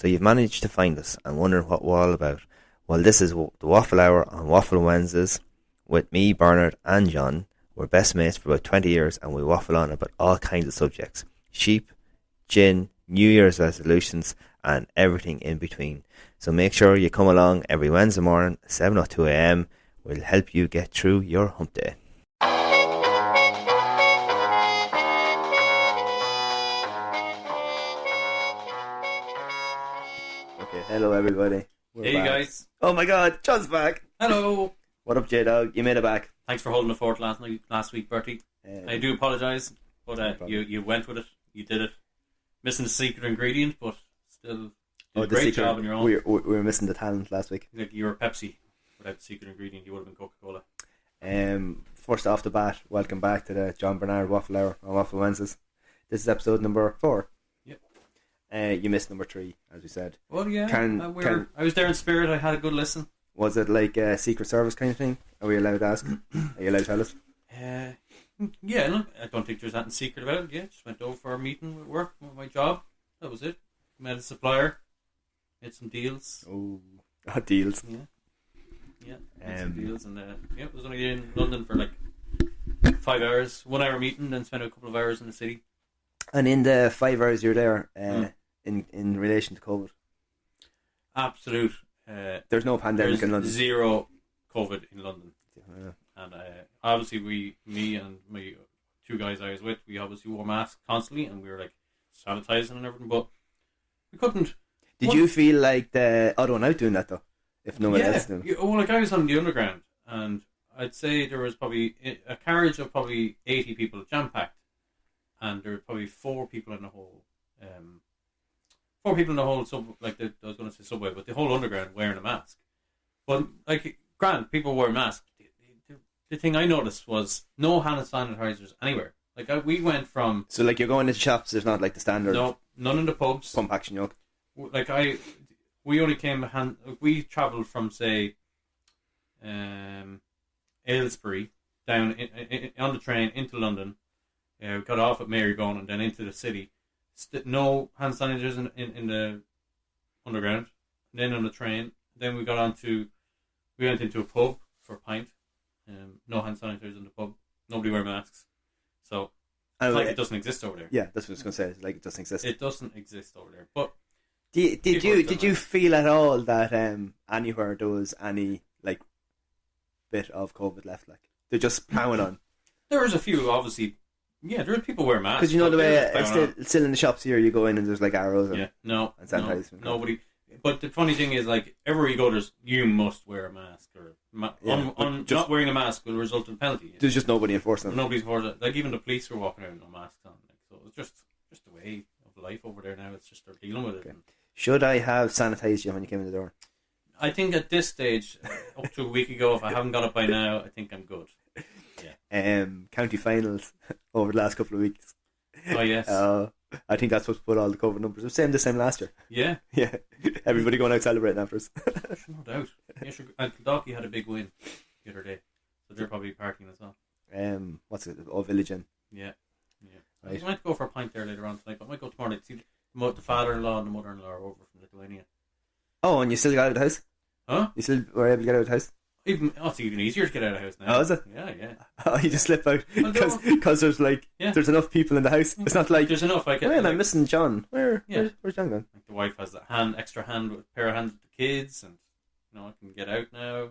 So you've managed to find us and wondering what we're all about. Well, this is the Waffle Hour on Waffle Wednesdays with me, Bernard and John. We're best mates for about 20 years and we waffle on about all kinds of subjects. Sheep, gin, New Year's resolutions and everything in between. So make sure you come along every Wednesday morning, 7:02 a.m. We'll help you get through your hump day. Okay, hello everybody. Hey guys. Oh my god, John's back. Hello. What up, J-Dog? You made it back. Thanks for holding the fort last week, Bertie. I do apologise, but no you went with it. You did it. Missing the secret ingredient, but still did a the great secret, job on your own. We were missing the talent last week. Like you were Pepsi. Without the secret ingredient, you would have been Coca-Cola. First off the bat, welcome back to the John Bernard Waffle Hour on Waffle Wednesdays. This is episode number 4. Yep. You missed number 3, as we said. Well, yeah. I was there in spirit. I had a good listen. Was it like a Secret Service kind of thing? Are we allowed to ask? Are you allowed to tell us? Yeah, no, I don't think there's anything secret about it. Yeah, just went over for a meeting with work, with my job. That was it. Met a supplier. Made some deals. Oh, deals. Yeah, made some deals. And it was only in London for like 5 hours. 1 hour meeting, then spent a couple of hours in the city. And in the 5 hours you're there, in relation to COVID? Absolute. There's no pandemic in London. Zero COVID in London. Yeah. And obviously me and my 2 guys I was with, we obviously wore masks constantly and we were like sanitizing and everything, but we couldn't. Did you feel like the other one out doing that though? If no one else did? Yeah, well, like I was on the underground and I'd say there was probably a carriage of probably 80 people jam-packed and there were probably 4 people in the whole I was going to say subway, but the whole underground wearing a mask. But like, grand, people wear masks. The thing I noticed was no hand sanitizers anywhere. Like we went from... So like you're going into shops, there's not like the standard... No, none in the pubs. Pump action yoke. Like we only we travelled from, say, Aylesbury down on the train into London. We got off at Marybone and then into the city. No hand sanitizers in the underground. Then on the train. Then we went into a pub for a pint. No hand sanitizers in the pub. Nobody wear masks. So it's like it doesn't exist over there. Yeah, that's what I was going to say. It's like it doesn't exist. It doesn't exist over there. But did you feel at all that anywhere there was any like bit of COVID left? Like they're just plowing on. There was a few, obviously. Yeah, there are people wear masks. Because you know the way still in the shops here, you go in and there's like arrows. And, and sanitizers. Nobody. But the funny thing is, like everywhere you go, you must wear a mask, or not wearing a mask will result in penalty. There's just nobody enforcing it. Nobody's enforcing it. Like even the police were walking around with no masks on. Like, so it's just the way of life over there now. It's just they're dealing with it. Okay. Should I have sanitized you when you came in the door? I think at this stage, up to a week ago, if I haven't got it by now, I think I'm good. Yeah. County finals over the last couple of weeks. Oh yes. I think that's what put all the COVID numbers. It was the same last year. Yeah. Yeah. Everybody going out celebrating after us. No doubt. Yeah, sure. And Kildalkey had a big win the other day, so they're probably partying as well. What's it? Oh, Village Inn. Yeah. Right. I might go for a pint there later on tonight, but I might go tomorrow night to see the father-in-law and the mother-in-law are over from Lithuania. Oh, and you still got out of the house? Huh? You still were able to get out of the house? It's even easier to get out of the house now. Oh, is it? Yeah. Oh, you just slip out because there's like there's enough people in the house. It's not like there's enough. I'm missing John. Where's John gone? Like the wife has extra pair of hands with the kids, and I can get out now.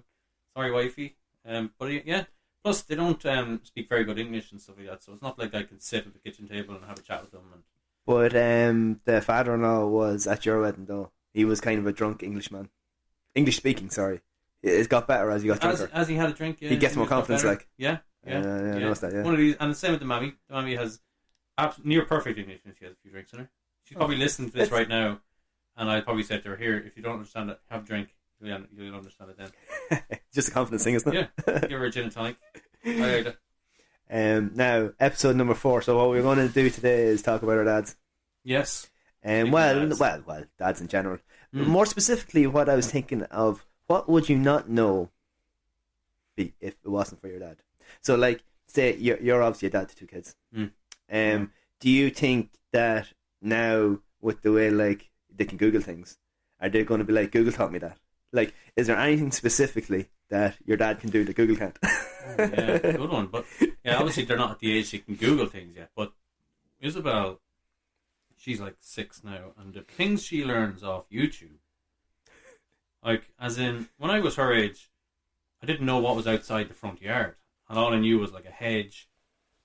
Sorry, wifey. But yeah. Plus, they don't speak very good English and stuff like that, so it's not like I can sit at the kitchen table and have a chat with them. But the father-in-law was at your wedding, though. He was kind of a drunk Englishman. English speaking, sorry. It got better as he got drunker. As he had a drink, yeah. He gets more confidence, like. Yeah. I noticed that, yeah. One of these, and the same with the mammy. The mammy has near perfect English when she has a few drinks in her. She's probably listening to this right now, and I'd probably say to her, here, if you don't understand it, have a drink. You'll understand it then. Just a confidence thing, isn't it? Yeah. Give her a gin and tonic. I now, episode number 4. So what we're going to do today is talk about our dads. Yes. Well, dads in general. More specifically, what I was thinking of, what would you not know if it wasn't for your dad? So, like, say you're obviously a dad to 2 kids. Do you think that now, with the way like they can Google things, are they going to be like, Google taught me that? Like, is there anything specifically that your dad can do that Google can't? Yeah, good one. But yeah, obviously they're not at the age they can Google things yet. But Isabel, she's like 6 now, and the things she learns off YouTube, like, as in, when I was her age, I didn't know what was outside the front yard, and all I knew was like a hedge,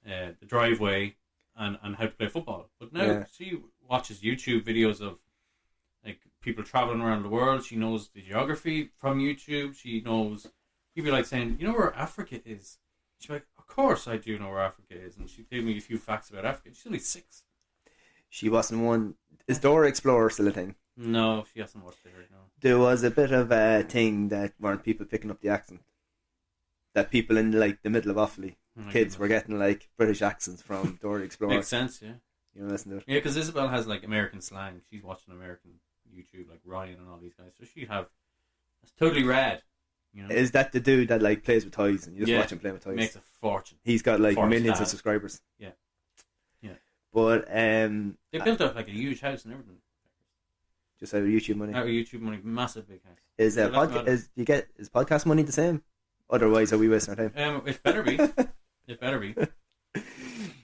the driveway, and how to play football. But now she watches YouTube videos of like people traveling around the world. She knows the geography from YouTube. She knows people like saying, "You know where Africa is?" She's like, "Of course I do know where Africa is," and she gave me a few facts about Africa. She's only 6. She wasn't one. Is Dora Explorer still a thing? No, she hasn't watched it right now. There was a bit of a thing that weren't people picking up the accent. That people in like the middle of Offaly, kids were getting like British accents from Dora Explorer. Makes sense, yeah. You know, listen to it. Yeah, because Isabel has like American slang. She's watching American YouTube, like Ryan and all these guys. So she'd have. It's totally rad. You know? Is that the dude that like plays with toys and you just watch him play with toys? Makes a fortune. He's got like millions of subscribers. Yeah. But they built up like a huge house and everything. Just out of YouTube money. Out of YouTube money, massive big house. Is podcast money the same? Otherwise, are we wasting our time? It better be. It better be.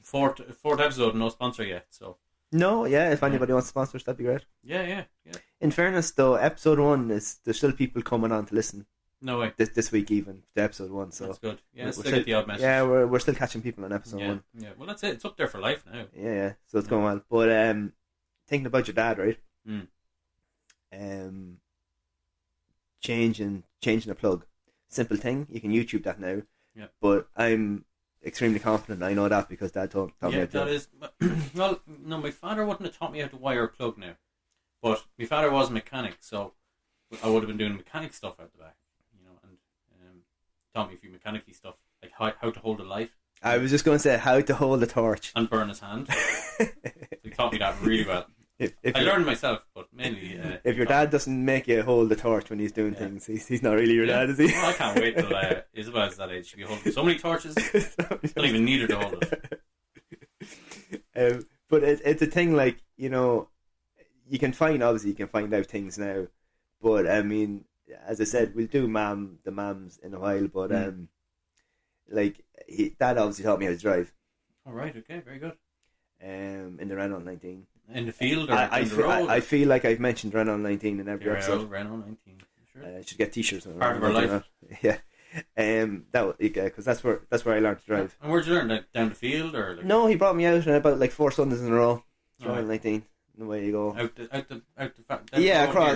Fourth episode, no sponsor yet. So no, yeah. If anybody wants to sponsor us, that'd be great. Yeah. In fairness, though, episode 1 there's still people coming on to listen. No way. This week even to episode 1, so that's good. Yeah, still get the odd message. Yeah, we're still catching people on episode 1. Yeah, well that's it. It's up there for life now. Yeah. So it's going well. But thinking about your dad, right? Changing a plug. Simple thing. You can YouTube that now. Yeah. But I'm extremely confident. I know that because Dad taught me how to. That is. Well, no, my father wouldn't have taught me how to wire a plug now, but my father was a mechanic, so I would have been doing mechanic stuff out the back, you know, and taught me a few mechanical stuff like how to hold a light. I was just going to say how to hold a torch and burn his hand. He taught me that really well. I learned myself, but mainly. If your dad doesn't make you hold the torch when he's doing things, he's not really your dad, is he? Well, I can't wait till Isabel's that age. She'll be holding so many torches. Don't even need her to hold it. But it's a thing, like, you know, you can find out things now. But I mean, as I said, we'll do the mams in a while. But Dad obviously taught me how to drive. All right. Okay. Very good. In the Renault 19. In the field or on the road? I feel like I've mentioned Renault 19 in every episode. Renault 19. Sure. I should get t-shirts. Part of our life. Yeah. Because that's where I learned to drive. And where'd you learn? Like down the field or? Like... No, he brought me out about like 4 Sundays in a row. Renault 19. And away you go. Out the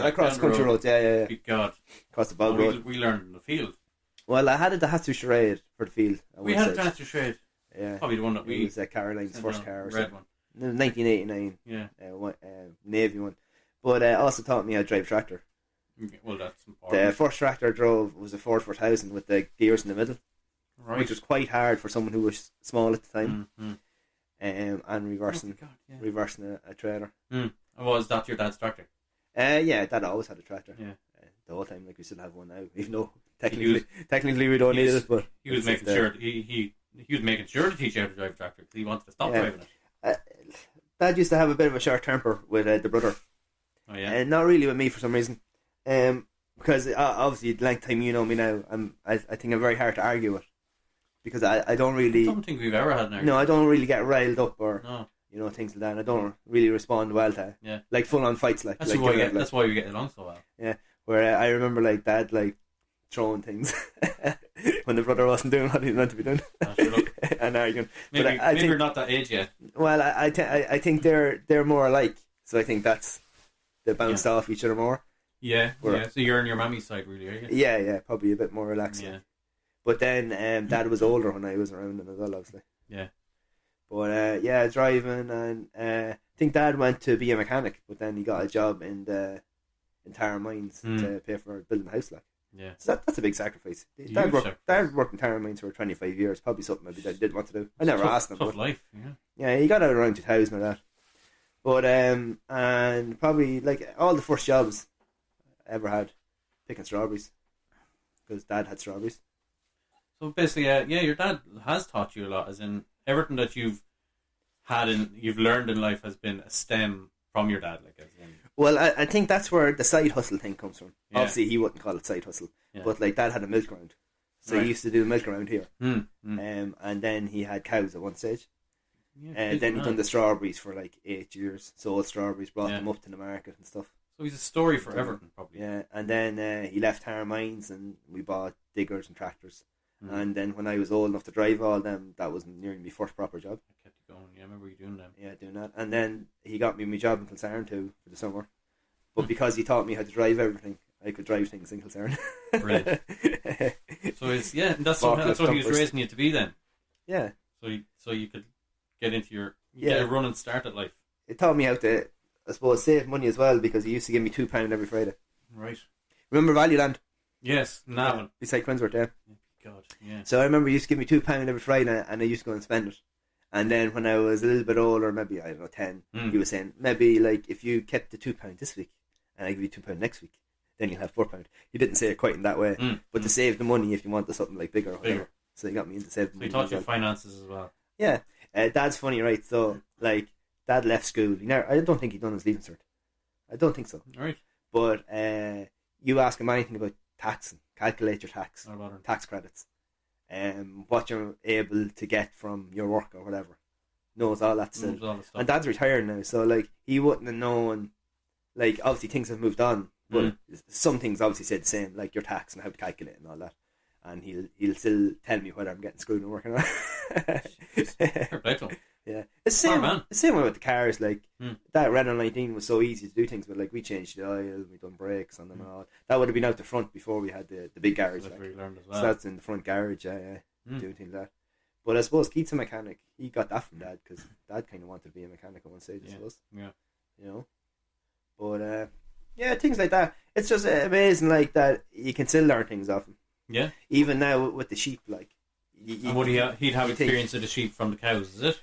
across country roads. Yeah. Good God. Across the bog road. We learned in the field. Well, I had a Daihatsu Charade for the field. We had a Daihatsu Charade. Yeah. Probably the one that we. It was Caroline's first car. Red one. 1989. Yeah. Navy one. But also taught me how to drive tractor. Well, that's important. The first tractor I drove was a Ford 4000 with the gears in the middle. Right. Which was quite hard for someone who was small at the time. Mm-hmm. And reversing a trailer. Was that your dad's tractor? Yeah, Dad always had a tractor. Yeah. The whole time, like, we still have one now, even though technically we don't need it. But he was making sure he was making sure to teach you how to drive a tractor because he wanted to stop driving it. Dad used to have a bit of a short temper with the brother. Oh yeah. And not really with me for some reason. Because obviously, the length time you know me now, I think I'm very hard to argue with. Because I don't really. I don't think we've ever had an argument. No, I don't really get riled up or you know, things like that. I don't really respond well to like full on fights like. That's why we get along so well. Yeah, where I remember like Dad like throwing things when the brother wasn't doing what he meant to be doing and arguing. Maybe we're not that age yet. Well, I think they're more alike, so I think that's they bounced off each other more. Yeah. So you're on your mummy's side, really, are you? Yeah, probably a bit more relaxed. Yeah. But then Dad was older when I was around him as well, obviously. Yeah. But driving, and I think Dad went to be a mechanic, but then he got a job in Tara Mines to pay for building a house, like. Yeah. So that's a big sacrifice. Dad worked in Tara Mines for 25 years, probably something maybe Dad did want to do. I never asked him. Tough life, yeah. Yeah, he got out around 2000 or that. But and probably like all the first jobs I ever had, picking strawberries, because Dad had strawberries. So basically, your dad has taught you a lot, as in everything that you've learned in life has been a stem from your dad, like as in. Well, I think that's where the side hustle thing comes from. Yeah. Obviously, he wouldn't call it side hustle, but like Dad had a milk round, so he used to do the milk around here. And then he had cows at one stage. And then he done the strawberries for like 8 years. Sold strawberries, brought them up to the market and stuff. So he's a story for Everton, probably. Yeah, and then he left Har Mines and we bought diggers and tractors. And then when I was old enough to drive all them, that was nearly my first proper job. I kept it going. Yeah, I remember you doing them. Yeah, doing that. And then he got me my job in Kilsarn too for the summer. But because he taught me how to drive everything, I could drive things in Kilsarn. Brilliant. So that's what he was raising you to be then. Yeah. So you could get into get a run and start at life. It taught me how to, I suppose, save money as well, because he used to give me £2 every Friday. Right. Remember Valueland? Yes, Navan. Beside Quinsworth, yeah. God, yeah. So I remember he used to give me £2 every Friday, and I used to go and spend it. And then when I was a little bit older, maybe, I don't know, 10, he was saying, maybe like if you kept the £2 this week, and I give you £2 next week, then you'll have £4. He didn't say it quite in that way, but to save the money if you wanted something like bigger or whatever. So he got me into saving money. So he taught you finances as well. Yeah. Dad's funny, right? So, like, Dad left school. I don't think he'd done his leaving cert. I don't think so. Right. But you ask him anything about taxing, calculate your tax, tax credits, what you're able to get from your work or whatever. Knows all that stuff. And Dad's retired now, so like he wouldn't have known. Like obviously things have moved on, but some things obviously stay the same, like your tax and how to calculate and all that. And he'll still tell me whether I'm getting screwed or working on. Fair play to him. Yeah, it's the same way with the cars. Like that Renault 19 was so easy to do things, but like we changed the oil, we done brakes on them and all. That would have been out the front before we had the big garage. That's where you learned as well. So that's in the front garage, doing things like that. But I suppose Keith's a mechanic. He got that from Dad because Dad kind of wanted to be a mechanic at one stage. I suppose. Yeah. You know, but things like that. It's just amazing, like that you can still learn things off him. Yeah. Even now with the sheep, like. And would he'd have experience of the sheep from the cows, is it?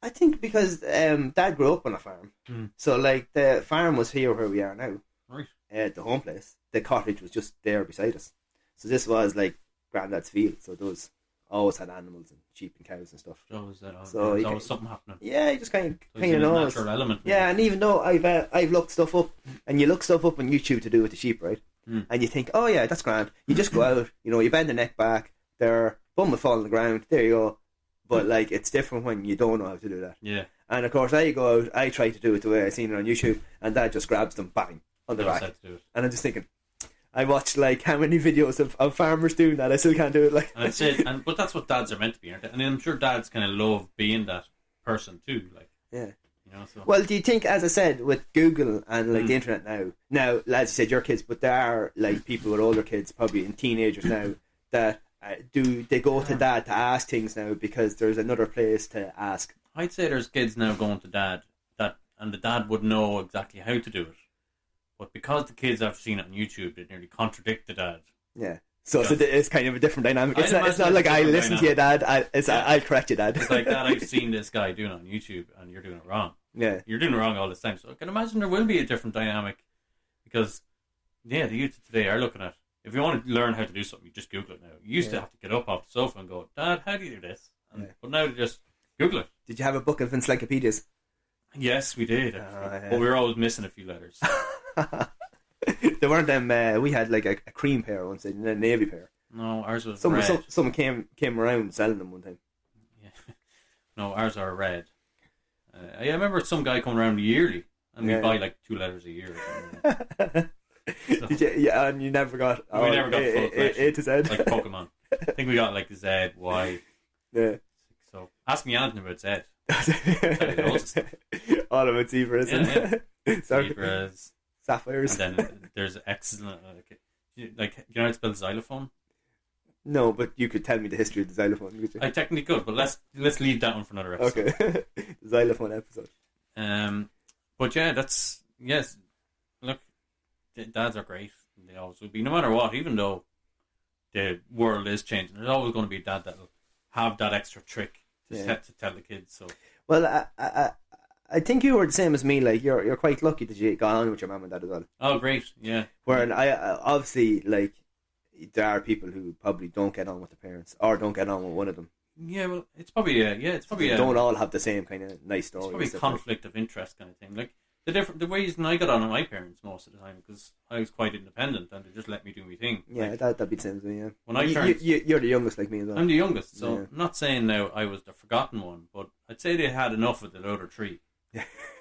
I think because Dad grew up on a farm, so like the farm was here where we are now, right? The home place, the cottage was just there beside us. So this was like Granddad's field. So those always had animals and sheep and cows and stuff. So there's always something happening. Yeah, you just kind of knows. Natural element. Yeah, and even though I've looked stuff up, and you look stuff up on YouTube to do with the sheep, right? And you think, oh yeah, that's grand. You just go out, you bend the neck back, their bum will fall on the ground. There you go. But like it's different when you don't know how to do that. Yeah. And of course I go out, I try to do it the way I seen it on YouTube, and Dad just grabs them, bang, on the back. And I'm just thinking, I watched like how many videos of farmers doing that. I still can't do it. Like, and that's it. But that's what dads are meant to be, aren't they? And I'm sure dads kind of love being that person too. Like, yeah. So. Well, do you think, as I said, with Google and like the internet now, as you said, your kids, but there are like people with older kids, probably and teenagers now that. Do they go to Dad to ask things now because there's another place to ask? I'd say there's kids now going to Dad and the Dad would know exactly how to do it, but because the kids have seen it on YouTube, they nearly contradict the Dad. Yeah, so it's kind of a different dynamic. It's not like I listen to you, Dad. I'll correct you, Dad. It's like, Dad, I've seen this guy doing it on YouTube, and you're doing it wrong. Yeah, you're doing it wrong all this time. So I can imagine there will be a different dynamic because the youth of today are looking at. If you want to learn how to do something, you just Google it now. You used to have to get up off the sofa and go, Dad, how do you do this? But now you just Google it. Did you have a book of encyclopedias? Yes, we did. But we were always missing a few letters. There weren't them. We had like a cream pair once and a navy pair. No, ours was red. Someone came around selling them one time. Yeah. No, ours are red. I remember some guy coming around yearly and we'd buy like 2 letters a year. So, and you never got. We never got full A to Z, like Pokemon. I think we got like Z, Y. Yeah. So ask me anything about Z. All about zebras. Zebras, sapphires. And then there's excellent. Like you know how to spell xylophone? No, but you could tell me the history of the xylophone. Could you? I technically could, but let's leave that one for another episode. Okay, the xylophone episode. But yeah, yes. Look. Dads are great. They always will be, no matter what. Even though the world is changing, there's always going to be a dad that'll have that extra trick to tell the kids. So, well, I think you were the same as me. Like you're quite lucky that you got on with your mum and dad as well. Oh, great, yeah. Where I obviously like there are people who probably don't get on with the parents or don't get on with one of them. Yeah, well, it's probably they don't all have the same kind of nice story. It's probably a conflict of interest kind of thing. Like the reason I got on with my parents most of the time because I was quite independent and they just let me do my thing. Yeah, like, that'd be the same as me. Yeah. When I turned, You're the youngest like me as well. I'm the youngest, so Yeah. I'm not saying now I was the forgotten one, but I'd say they had enough of the other three,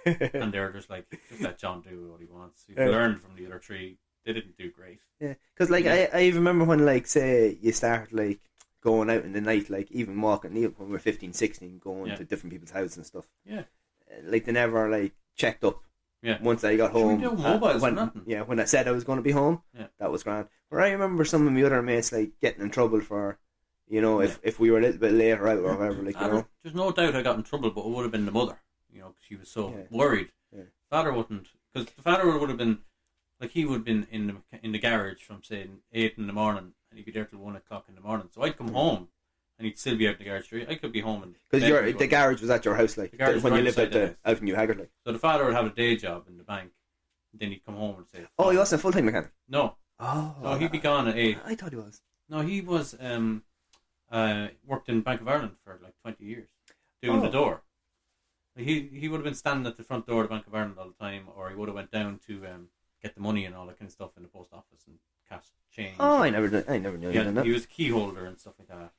and they were just like, just let John do what he wants. He learned from the other three. They didn't do great. Yeah, because like I remember when like say you start like going out in the night, like even walking when we were 15, 16, going to different people's houses and stuff. Yeah, like they never like checked up. Yeah. Once I got home, no mobiles or nothing. Yeah, when I said I was going to be home, that was grand. But I remember some of my other mates like getting in trouble for, if we were a little bit later out or whatever. Like there's no doubt I got in trouble, but it would have been the mother, because she was so worried. Yeah. Father wouldn't, because the father would have been like he would have been in the garage from say 8 in the morning, and he'd be there till 1 o'clock in the morning. So I'd come home. And he'd still be out in the garage. I could be home because the garage was at your house, like when you lived out in New Haggard, like. So the father would have a day job in the bank. And then he'd come home and say, "Oh, he wasn't a full-time mechanic." No. Oh, he'd be gone at 8. I thought he was. No, he was worked in Bank of Ireland for like 20 years, doing the door. He would have been standing at the front door of the Bank of Ireland all the time, or he would have went down to get the money and all that kind of stuff in the post office and cash change. Oh, I never knew that. He was a key holder and stuff like that.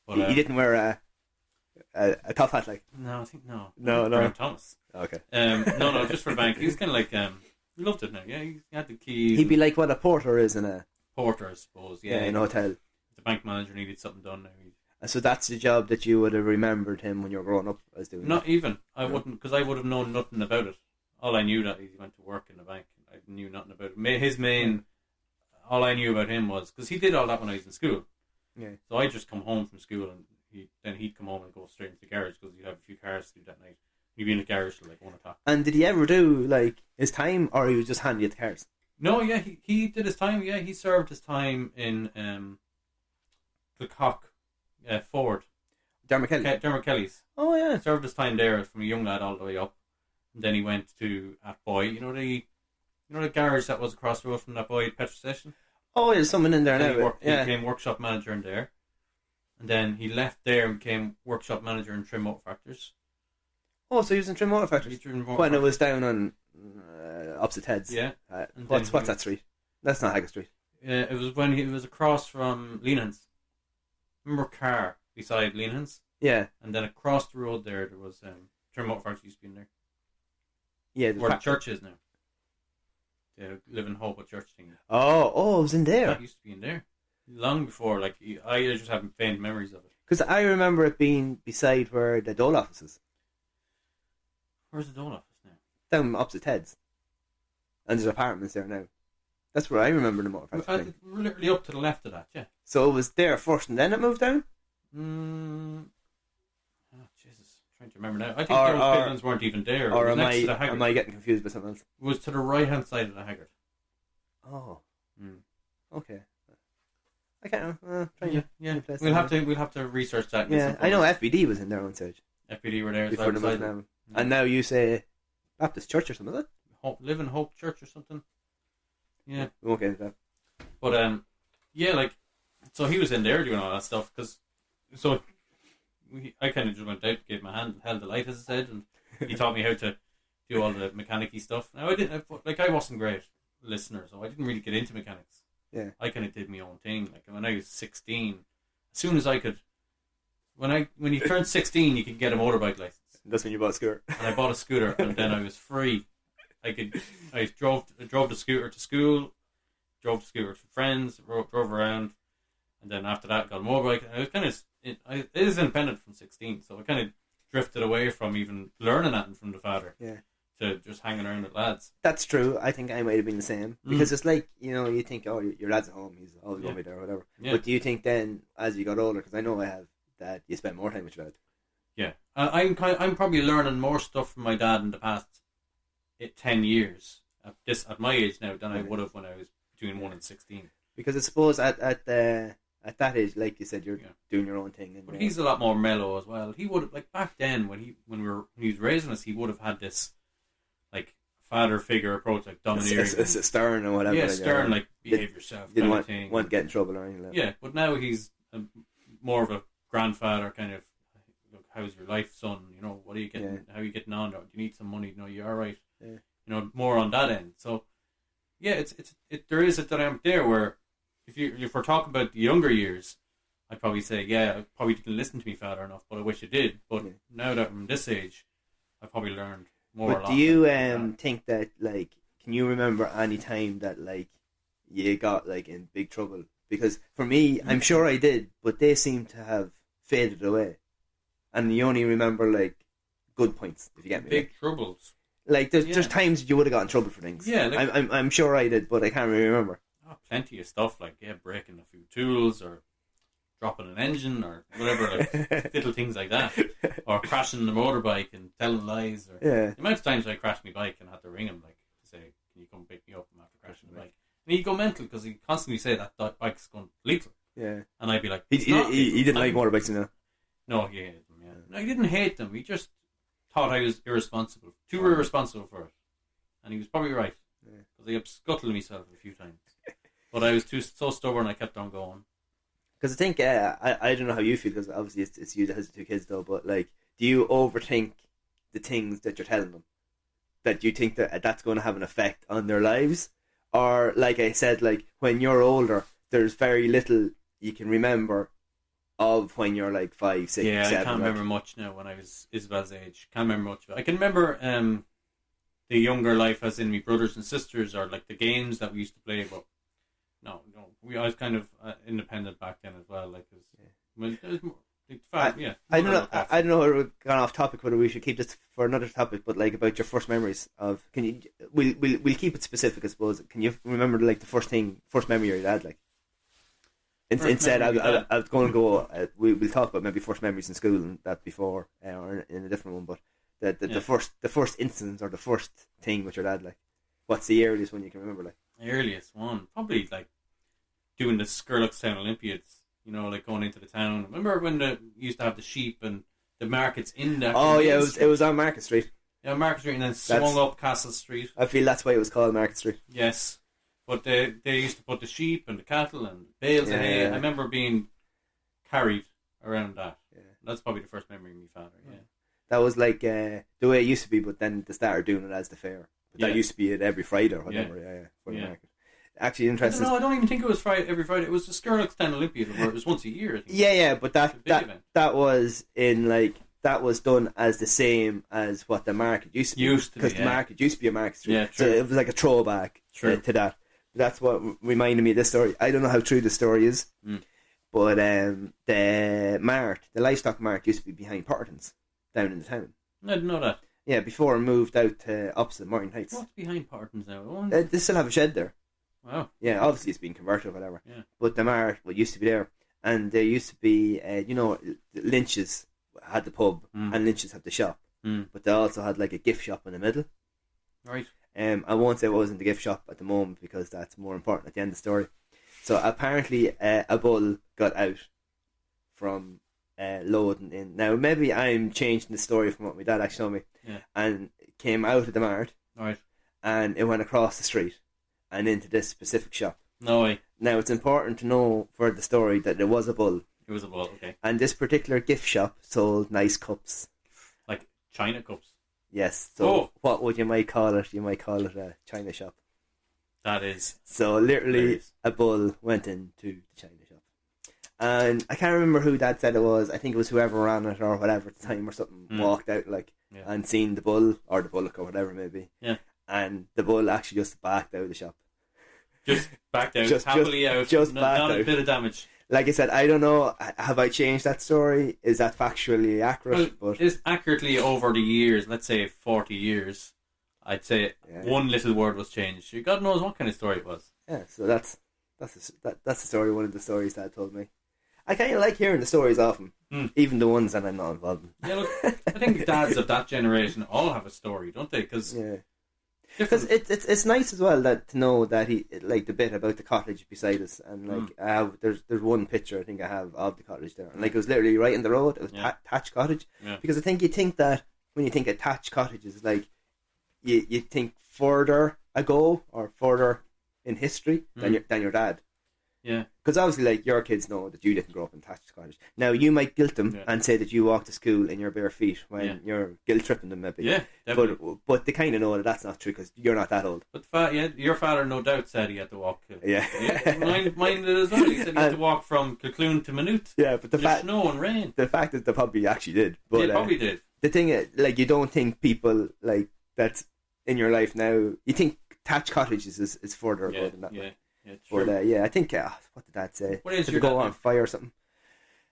But, he didn't wear a top hat, like. No, I think no. No. Graham Thomas. Okay. No, just for bank. He was kind of like he loved it now. Yeah, he had the keys. He'd be like what a porter is in a porter, I suppose. Yeah, in a hotel. The bank manager needed something done now. And so that's the job that you would have remembered him when you were growing up as doing. Not even. I wouldn't, because I would have known nothing about it. All I knew that he went to work in the bank. I knew nothing about it. His main. All I knew about him was because he did all that when I was in school. Yeah. So I just come home from school and he'd come home and go straight into the garage because he'd have a few cars to do that night. He'd be in the garage till like 1 o'clock. And did he ever do like his time, or he was just handing you the cars? No, yeah, he did his time. Yeah, he served his time in Kilcock Ford. Dermot Kelly's. Oh yeah. He served his time there from a young lad all the way up, and then he went to Boy. The garage that was across the road from that Boy petrol station. Oh, there's someone in there now. He became workshop manager in there. And then he left there and became workshop manager in Trim Motor Factors. Oh, so he was in Trim Motor Factors when it was down on opposite heads. Yeah. What's that street? That's not Haggard Street. It was when he was across from Leanhan's. Remember Carr beside Leanhan's? Yeah. And then across the road there was Trim Motor Factors used to be in there. Yeah. Where the church is now. The Live in Hope church thing. Oh, it was in there. That used to be in there. Long before, like, I just have faint memories of it. Because I remember it being beside where the Dole office is. Where's the Dole office now? Down opposite heads. And there's apartments there now. That's where I remember the motor factory. We're literally up to the left of that, yeah. So it was there first and then it moved down? Oh, Jesus. I'm trying to remember now. I think those buildings weren't even there. Or am I getting confused by something else? It was to the right-hand side of the Haggard. Oh. Okay. I can't. Yeah. We'll have to research that. Yeah, I know FBD was in there on stage. FBD were there before the movement. And now you say Baptist Church or something, is it? Live in Hope Church or something. Yeah. We won't get into that. But so he was in there doing all that stuff I kind of just went out, gave my hand, held the light as I said, and he taught me how to do all the mechanic-y stuff. Now I wasn't great listener, so I didn't really get into mechanics. Yeah. I kind of did my own thing. Like when I was 16, as soon as I could, when you turned 16, you could get a motorbike license. That's when you bought a scooter. And I bought a scooter, and then I was free. I drove the scooter to school, drove the scooter to friends, drove around, and then after that got a motorbike. And I was kind of it is independent from 16, so I kind of drifted away from even learning anything from the father. Yeah. To just hanging around with lads. That's true. I think I might have been the same. Because it's like, you think, oh, your lad's at home, he's always going to be there or whatever. Yeah. But do you think then, as you got older, because I know I have, that you spend more time with your dad? Yeah. I'm probably learning more stuff from my dad in the past 10 years, at my age now, than I would have when I was between 1 and 16. Because I suppose at that age, like you said, you're doing your own thing. But he's a lot more mellow as well. He would have, like back then, when he was raising us, he would have had this like father figure approach, like domineering. It's a stern or whatever. Yeah, stern, like behave yourself. Didn't want to get in trouble or anything like that. Yeah, but now he's more of a grandfather kind of. Look, how's your life, son? What are you getting? How are you getting on? Do you need some money? No, you're all right. more on that end. So yeah, there is a dynamic there where if we're talking about the younger years, I'd probably say, yeah, I probably didn't listen to me father enough, but I wish I did. But now that I'm this age, I probably learned more. But do you think that, like, can you remember any time that, like, you got, like, in big trouble? Because for me, I'm sure I did, but they seem to have faded away, and you only remember, like, good points, if you get me. Big troubles. Like, there's times you would have got in trouble for things. Yeah, like, I'm sure I did, but I can't really remember. Oh, plenty of stuff, like breaking a few tools or dropping an engine or whatever, like little things like that, or crashing the motorbike and telling lies. Or the amount of times I crashed my bike and had to ring him, like, to say, "Can you come pick me up after crashing the bike?" And he'd go mental because he'd constantly say that bike's going lethal. Yeah, and I'd be like, he didn't like motorbikes, you know. No, he hated them. Yeah, no, he didn't hate them. He just thought I was irresponsible, too irresponsible for it, and he was probably right because I scuttled myself a few times. But I was so stubborn, I kept on going. Because I think, I don't know how you feel, because obviously it's you that has the two kids though, but, like, do you overthink the things that you're telling them? That you think that that's going to have an effect on their lives? Or, like I said, like, when you're older, there's very little you can remember of when you're, like, 5, 6, 7. Yeah, I can't remember much now when I was Isabel's age. Can't remember much of it. I can remember the younger life, as in my brothers and sisters, or, like, the games that we used to play, but no, I was kind of independent back then as well. Like, I don't know. We're gone off topic. Whether we should keep this for another topic, but, like, about your first memories of. Can you? We'll keep it specific, I suppose. Can you remember, like, the first memory you had, like? Instead, I was going to go. We'll talk about maybe first memories in school and that before, or in a different one. But the first instance or the first thing with your dad, like, what's the earliest one you can remember, like? The earliest one, probably, like, doing the Town Olympiads, like going into the town. Remember when they used to have the sheep and the markets in there? Oh, yeah, it was on Market Street. Yeah, Market Street, and then swung up Castle Street. I feel that's why it was called Market Street. Yes, but they used to put the sheep and the cattle and bales of hay. I remember being carried around that. Yeah. That's probably the first memory of my father, That was like the way it used to be, but then they started doing it as the fair. But that used to be it every Friday or whatever, for the market. Actually, interesting. I don't even think it was every Friday. It was the Town Olympiad, where it was once a year. I think. Yeah, but that was that was done as the same as what the market used to be. Because the market used to be a Market Street. Yeah, true. So it was like a throwback to that. That's what reminded me of this story. I don't know how true the story is, but the livestock mart used to be behind Parton's down in the town. I didn't know that. Yeah, before it moved out to opposite Martin Heights. What's behind Parton's now? They still have a shed there. Wow. Yeah, obviously it's been converted or whatever. Yeah. But the mart used to be there. And there used to be, Lynch's had the pub and Lynch's had the shop. But they also had, like, a gift shop in the middle. Right. I won't say it wasn't the gift shop at the moment because that's more important at the end of the story. So apparently a bull got out from loading in. Now, maybe I'm changing the story from what my dad actually told me. Yeah. And it came out of the mart. Right. And it went across the street and into this specific shop. No way. Now, it's important to know for the story that there was a bull. It was a bull, okay. And this particular gift shop sold nice cups. Like China cups? Yes. So what would you might call it? You might call it a China shop. That is. So literally a bull went into the China shop. And I can't remember who Dad said it was. I think it was whoever ran it or whatever at the time or something walked out and seen the bull or the bullock or whatever it may be. Yeah. And the bull actually just backed out of the shop. Just backed out, happily out. Just backed not out. A bit of damage. Like I said, I don't know. Have I changed that story? Is that factually accurate? Well, it's accurately over the years. Let's say 40 years. I'd say one little word was changed. God knows what kind of story it was. Yeah, so that's the story. One of the stories Dad told me. I kind of like hearing the stories often, even the ones that I'm not involved in. Yeah, look, I think dads of that generation all have a story, don't they? Because it's nice as well that to know that he like the bit about the cottage beside us, and like there's one picture I think I have of the cottage there, and like it was literally right in the road. It was thatched cottage, because I think you think that when you think of thatched cottages, like you think further ago or further in history than your dad. Yeah. Because obviously, like, your kids know that you didn't grow up in thatched cottage. Now, you might guilt them and say that you walk to school in your bare feet when you're guilt tripping them, maybe. Yeah, definitely. But they kind of know that that's not true because you're not that old. But your father no doubt said he had to walk. Yeah. Mine did as well. He said he had to walk from Kilcloon to Maynooth. Yeah, but the fact, snow and rain. The fact that they probably actually did. But, they probably did. The thing is, like, you don't think people, like, that's in your life now, you think thatched cottages is further ago than that. Yeah. Yeah, but I think what did Dad say? What age did your go dad on now? fire or something?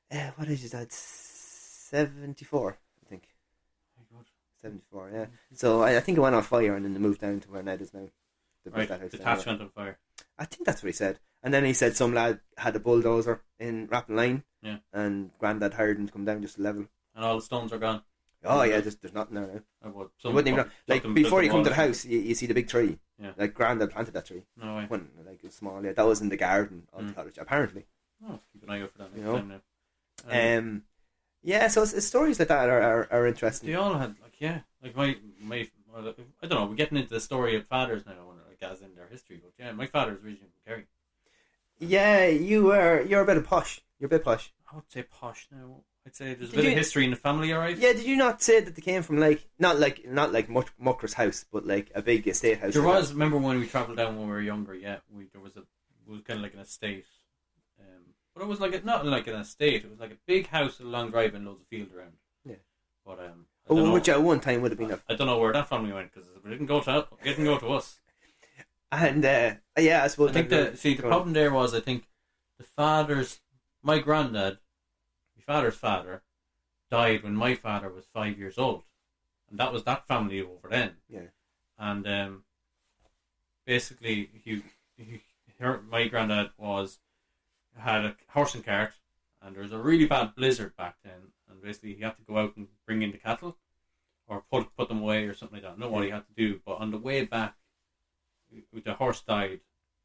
What age is Dad? 74, I think. Oh my God. 74, yeah. So I think it went on fire and then they moved down to where Ned is now. Right, the thatch went on fire. I think that's what he said. And then he said some lad had a bulldozer in Rappin Line, and Grandad hired him to come down just to level. And all the stones are gone. Oh yeah, there's nothing there now. You wouldn't even know. Like, before you come to the house, you see the big tree. Yeah. Like, Grandad planted that tree. No way. When, like, it was small. Yeah, that was in the garden of the cottage, apparently. Oh, keep an eye out for that next time now. Yeah, so it's stories like that are interesting. They all had, like my I don't know, we're getting into the story of fathers now, like, as in their history, but yeah, my father's originally from Kerry. Yeah, you're a bit of posh. You're a bit posh. I would say posh now. I'd say there's a bit of history in the family, alright? Yeah, did you not say that they came from, like, not like Mucker's house, but like a big estate house? There was, remember when we travelled down when we were younger, it was kind of like an estate. But it was not like an estate, it was like a big house with a long drive and loads of field around. Yeah. But, which at one time would have been I don't know where that family went, because it didn't go to us. And, I suppose... I think the problem there was, I think, my granddad, my father's father, died when my father was 5 years old. And that was that family over then. Yeah. And basically, my granddad had a horse and cart, and there was a really bad blizzard back then, and basically he had to go out and bring in the cattle, or put them away or something like that. I don't know what he had to do, but on the way back, the horse died,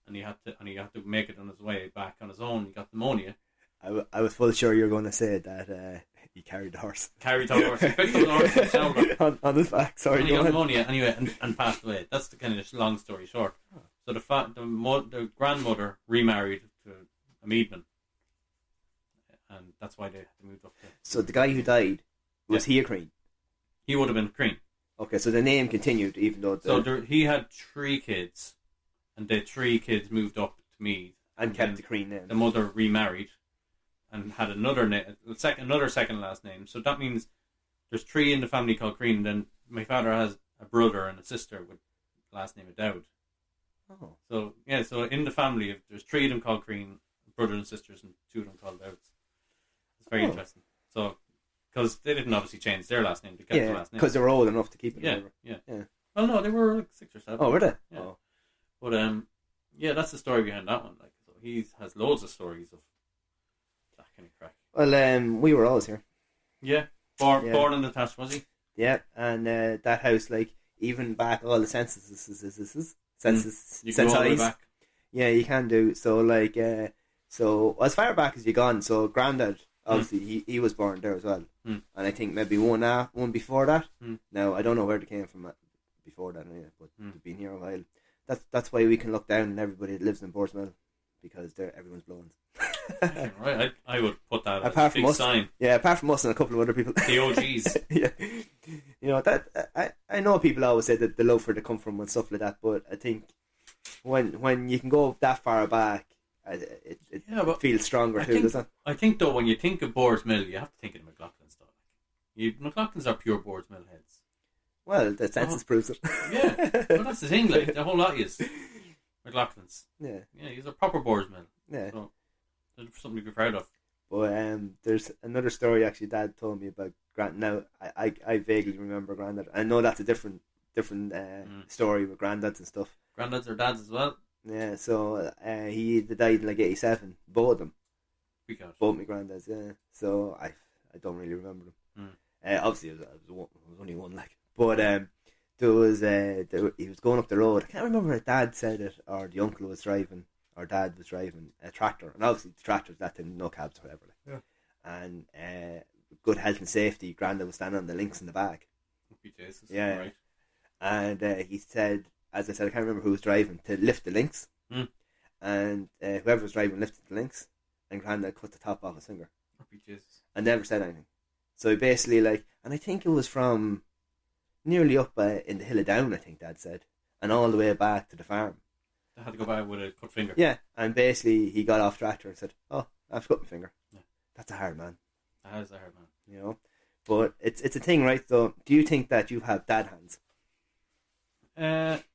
and he had to make it on his way back on his own. He got pneumonia. I was full sure you were going to say that he carried the horse. He picked up the horse and shoulder. on his back. Sorry, and he got pneumonia anyway, and passed away. That's the kind of long story short. So the grandmother remarried to a Meadman, and that's why they moved up there. So the guy who died, was he a Crean? He would have been Crean. Okay, so the name continued even though... he had 3 kids, and the 3 kids moved up to Meath. And kept the Crean name. The mother remarried and had another second last name. So that means there's 3 in the family called Crean, and then my father has a brother and a sister with last name of Dowd. Oh. So in the family, there's 3 of them called Crean, brothers and sisters, and 2 of them called Dowds. It's very interesting. So, because they didn't obviously change their last name to get the last name. Because they were old enough to keep it. Yeah. Well, no, they were like 6 or 7. Oh, were they? Yeah. Oh. But that's the story behind that one. Like, so he has loads of stories of that kind of crack. Well, we were always here. Yeah, born in the thatch, was he? Yeah, and that house, like, even back all the censuses, you can go all the way back. Yeah, you can do. So, like, so as far back as you gone. So, Grandad, obviously, he was born there as well, and I think maybe one before that. Now, I don't know where they came from before that, anyway, but they've been here a while. That's why we can look down on everybody that lives in Borsmill, because everyone's blowing. Right, I would put that apart as a from big us, sign. Yeah, apart from us and a couple of other people. The OGs. Yeah. You know, that I know people always say that the love for the come from and stuff like that, but I think when you can go that far back, it feels stronger too, doesn't it? I think, though, when you think of Borsmill, you have to think of the McLaughlin stuff. McLaughlins are pure Borsmill heads. Well, the census proves it. Yeah, well, that's the thing, like, the whole lot is McLaughlins. Yeah. Yeah, he's a proper Borsmill. Yeah. So, there's something to be proud of. But there's another story, actually, Dad told me about Grandad. Now, I vaguely remember Grandad. I know that's a different story with Granddads and stuff. Granddads are dads as well? Yeah, so he died in like 87, both of them. Both my granddads, yeah. So I don't really remember them. Obviously, it was only one, like. But there was he was going up the road. I can't remember if Dad said it or the uncle was driving or Dad was driving a tractor, and obviously the tractor's that thing, no cabs or whatever. Like. Yeah. And good health and safety, Grandad was standing on the links in the back. Jesus. Yeah. Right. And he said, as I said, I can't remember who was driving, to lift the links. and whoever was driving lifted the links, and Grandad cut the top off his finger Jesus. and never said anything. So he basically and I think it was from nearly up in the Hill of Down, I think Dad said, and all the way back to the farm. I had to go back with a cut finger. Yeah, and basically he got off tractor and said, "Oh, I've cut my finger." Yeah. That's a hard man, That is a hard man. you know. But it's a thing, right? So, do you think that you have dad hands?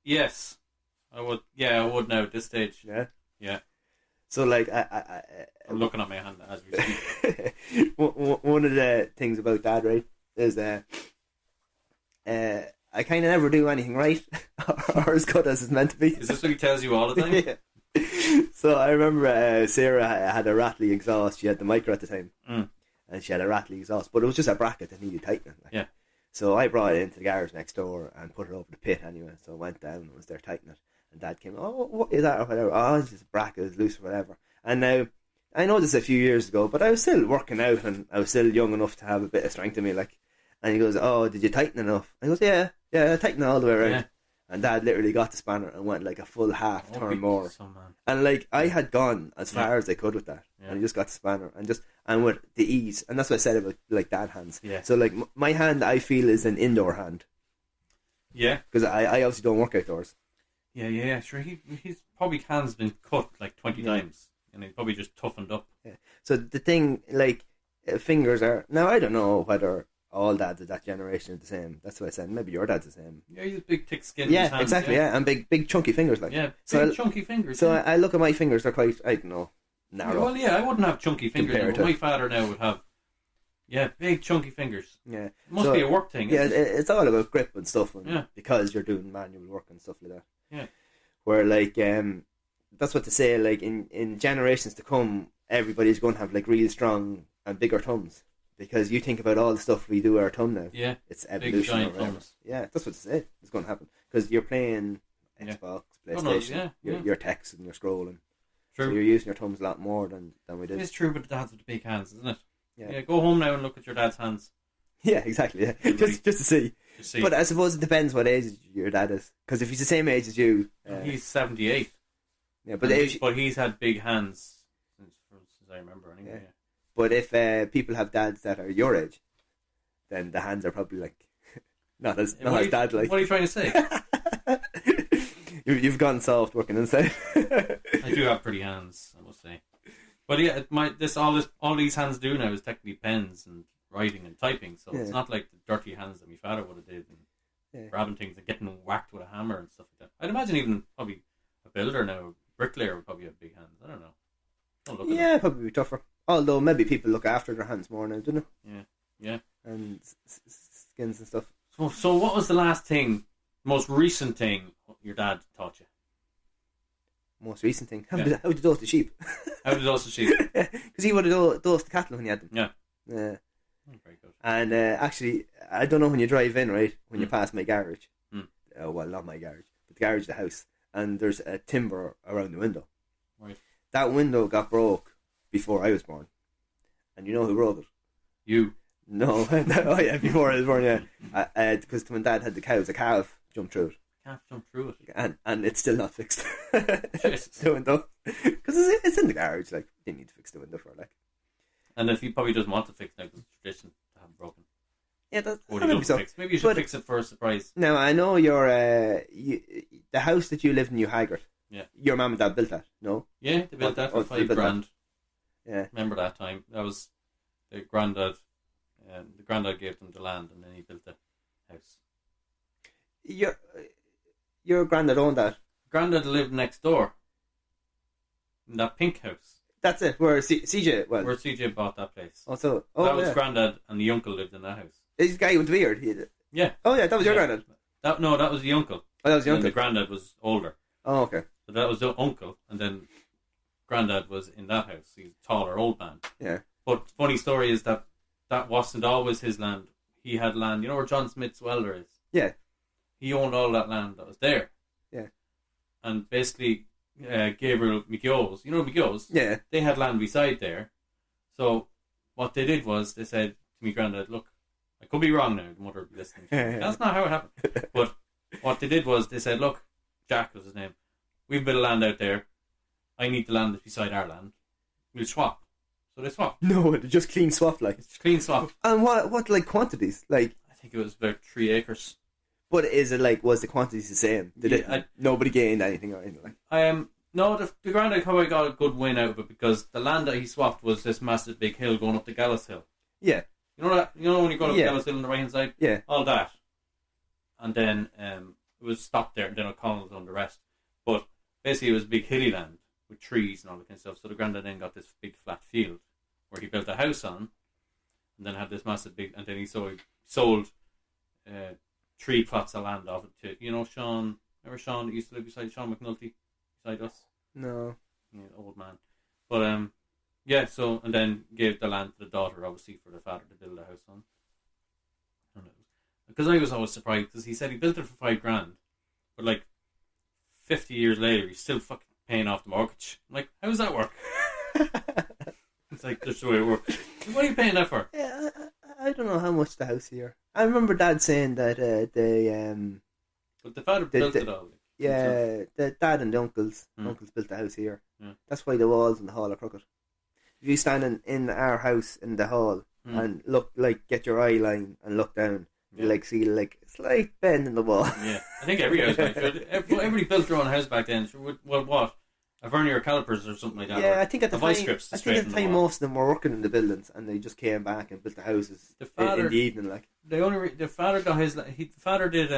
Yes. I would. Yeah, I would now at this stage. Yeah. Yeah. So, like, I'm looking at my hand as we speak. one of the things about Dad, right, is I kind of never do anything right or as good as it's meant to be. Is this what he tells you all the time? Yeah. So I remember Sarah had a rattly exhaust. She had the micro at the time, and she had a rattly exhaust, but it was just a bracket that needed tightening. Yeah. So I brought it into the garage next door and put it over the pit anyway. So I went down and was there tightening it. And Dad came, "Oh, what is that?" or whatever. "Oh, it's just a bracket, it's loose or whatever." And now, I know this a few years ago, but I was still working out and I was still young enough to have a bit of strength in me. And he goes, "Oh, did you tighten enough?" I goes, Yeah, I tightened it all the way around. Yeah. And Dad literally got the spanner and went like a full half turn more. Some man. And I had gone as far as I could with that. Yeah. And I just got the spanner and with the ease. And that's what I said about Dad hands. Yeah. So my hand, I feel, is an indoor hand. Yeah. Because I obviously don't work outdoors. Yeah. Sure. His probably hand's been cut like 20 times, and he probably just toughened up. Yeah. So the thing, fingers are, now I don't know whether all dads of that generation are the same. That's what I said. Maybe your dad's the same. Yeah, he's big, thick skin. in Yeah, his hands, exactly. Yeah, and big chunky fingers Yeah, So chunky fingers. So yeah. I look at my fingers; they're quite, I don't know, narrow. Well, yeah, I wouldn't have chunky fingers. Compared But to- my father now would have, big chunky fingers. Yeah, It must So, be a work thing. Yeah, Isn't it? it's all about grip and stuff, and Yeah. because you're doing manual work and stuff like that. Yeah. Where that's what to say. In generations to come, everybody's going to have real strong and bigger thumbs, because you think about all the stuff we do with our thumb now. Yeah. It's Big evolution or giant whatever. thumbs. Yeah, that's what to say. It's going to happen because you're playing Yeah. Xbox, Oh, PlayStation. no, yeah. You're texting, you're scrolling. So True. you're using your thumbs a lot more than we did. It's true, but the dads with the big hands, isn't it? Yeah. Yeah. Go home now and look at your dad's hands. Yeah, exactly. Yeah. Everybody- Just to see. To see. But I suppose it depends what age your dad is. Because if he's the same age as you, He's 78. yeah. But But he's had big hands since I remember. Anyway. Yeah. Yeah. but if people have dads that are your age, then the hands are probably not as dad like. What are you trying to say? You've gone soft working inside. I do have pretty hands, I must say. But yeah, all these hands do now is technically pens and writing and typing. So it's Yeah. not like the dirty hands that my father would have did and grabbing things and getting them whacked with a hammer and stuff like that. I'd imagine even probably a builder now, a bricklayer would probably have big hands. I don't know. Don't look at Yeah, probably be tougher. Although maybe people look after their hands more now, don't they? them. Yeah. And skins and stuff. So what was the last thing, most recent thing your dad taught you? Most recent thing. How Yeah. did you dose the sheep? How did also she? Because he would have dosed the cattle when he had them. Yeah. Yeah. Very good. And actually, I don't know when you drive in, right? When you pass my garage. Mm. Well, not my garage, but the garage of the house. And there's a timber around the window. Right. That window got broke before I was born. And you know who broke it? You. No. Oh, yeah, before I was born, yeah. Because when Dad had the cows, a calf jumped through it. Can't jump through it. And it's still not fixed. Jesus. The window. Because it's in the garage. They need to fix the window for it. And if he probably doesn't want to fix now because it's tradition to have it broken. Yeah, that's Or maybe he doesn't so. fix. Maybe you should But- fix it for a surprise. Now, I know the house that you lived in, New Haggard. Yeah. Your mum and dad built that, no? Yeah, they built that for they built $5,000. Yeah. Remember that time? That was the granddad. The granddad gave them the land, and then he built the house. Your granddad owned that. Granddad lived next door in that pink house That's it. Where CJ, well, where CJ bought that place. also, That was yeah. granddad, and the uncle lived in that house. This guy with the beard. Yeah. Oh yeah, that was your Yeah. granddad. That was the uncle. Oh, that was your And the uncle. granddad was older. Oh, okay. So that was the uncle, and then granddad was in that house. He's a taller old man. Yeah. But funny story is that wasn't always his land. He had land. You know where John Smith's welder is? Yeah. He owned all that land that was there. Yeah. And basically, Gabriel McGeo's, you know McGeo's? Yeah. They had land beside there. So what they did was they said to me granddad, look, I could be wrong now, the mother would be listening. That's not how it happened. But what they did was they said, look, Jack was his name, we've a bit of land out there. I need the land that's beside our land. We'll swap. So they swap. No, they just clean swap like. It's clean swap. And what like quantities? Like, I think it was about 3 acres. but is it like, was the quantities the same? Nobody gained anything or anything like? No, the granddad probably got a good win out of it because the land that he swapped was this massive big hill going up the Gallas Hill. Yeah. You know that? You know when you go up Gallas Hill on the right hand side? Yeah. All that. And then it was stopped there, and then O'Connell's on the rest. But basically, it was big hilly land with trees and all that kind of stuff. So the granddad then got this big flat field where he built a house on, and then had this massive big. And then he sold 3 plots of land off it to Sean. Remember Sean that used to live beside Sean McNulty, beside us? No. Yeah, old man. But yeah. So and then gave the land to the daughter, obviously, for the father to build a house on. Because I was always surprised because he said he built it for $5,000, but like 50 years later, he's still fucking paying off the mortgage. I'm like, how does that work? It's like that's the way it works. What are you paying that for? Yeah, I don't know how much the house here. I remember Dad saying that But the father built it all. Like, yeah, the dad and the uncles built the house here. Yeah. That's why the walls in the hall are crooked. If you stand in our house in the hall and look, like, get your eye line and look down. You like see like a slight bend in the wall. Yeah, I think every house back then. Everybody built their own house back then. Well, what? A vernier calipers or something like that. Yeah, I think at the time, most of them were working in the buildings, and they just came back and built the houses in the evening. Like the father got his. The father did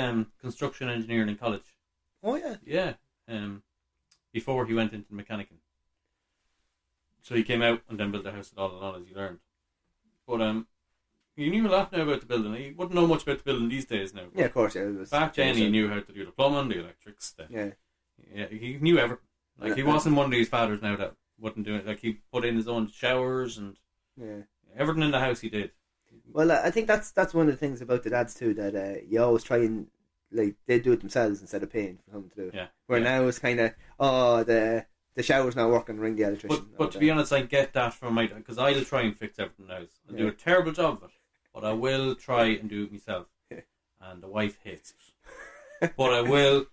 construction engineering in college. Oh yeah. Yeah. Before he went into mechanicking, so he came out and then built a house with all the knowledge he learned. But you knew a lot now about the building. You wouldn't know much about the building these days now. Yeah, of course. Yeah, back then, he knew how to do the plumbing, the electrics. Yeah, he knew everything. Like he wasn't one of these fathers now that wouldn't do it. Like he put in his own showers and everything in the house he did. Well, I think that's one of the things about the dads too, that you always try and like they do it themselves instead of paying for someone to do it. Yeah. Where now it's kind of the shower's not working, ring the electrician. But to be honest, I get that from my dad because I'll try and fix everything in the house. I'll do a terrible job of it. But I will try and do it myself. And the wife hates it. But I will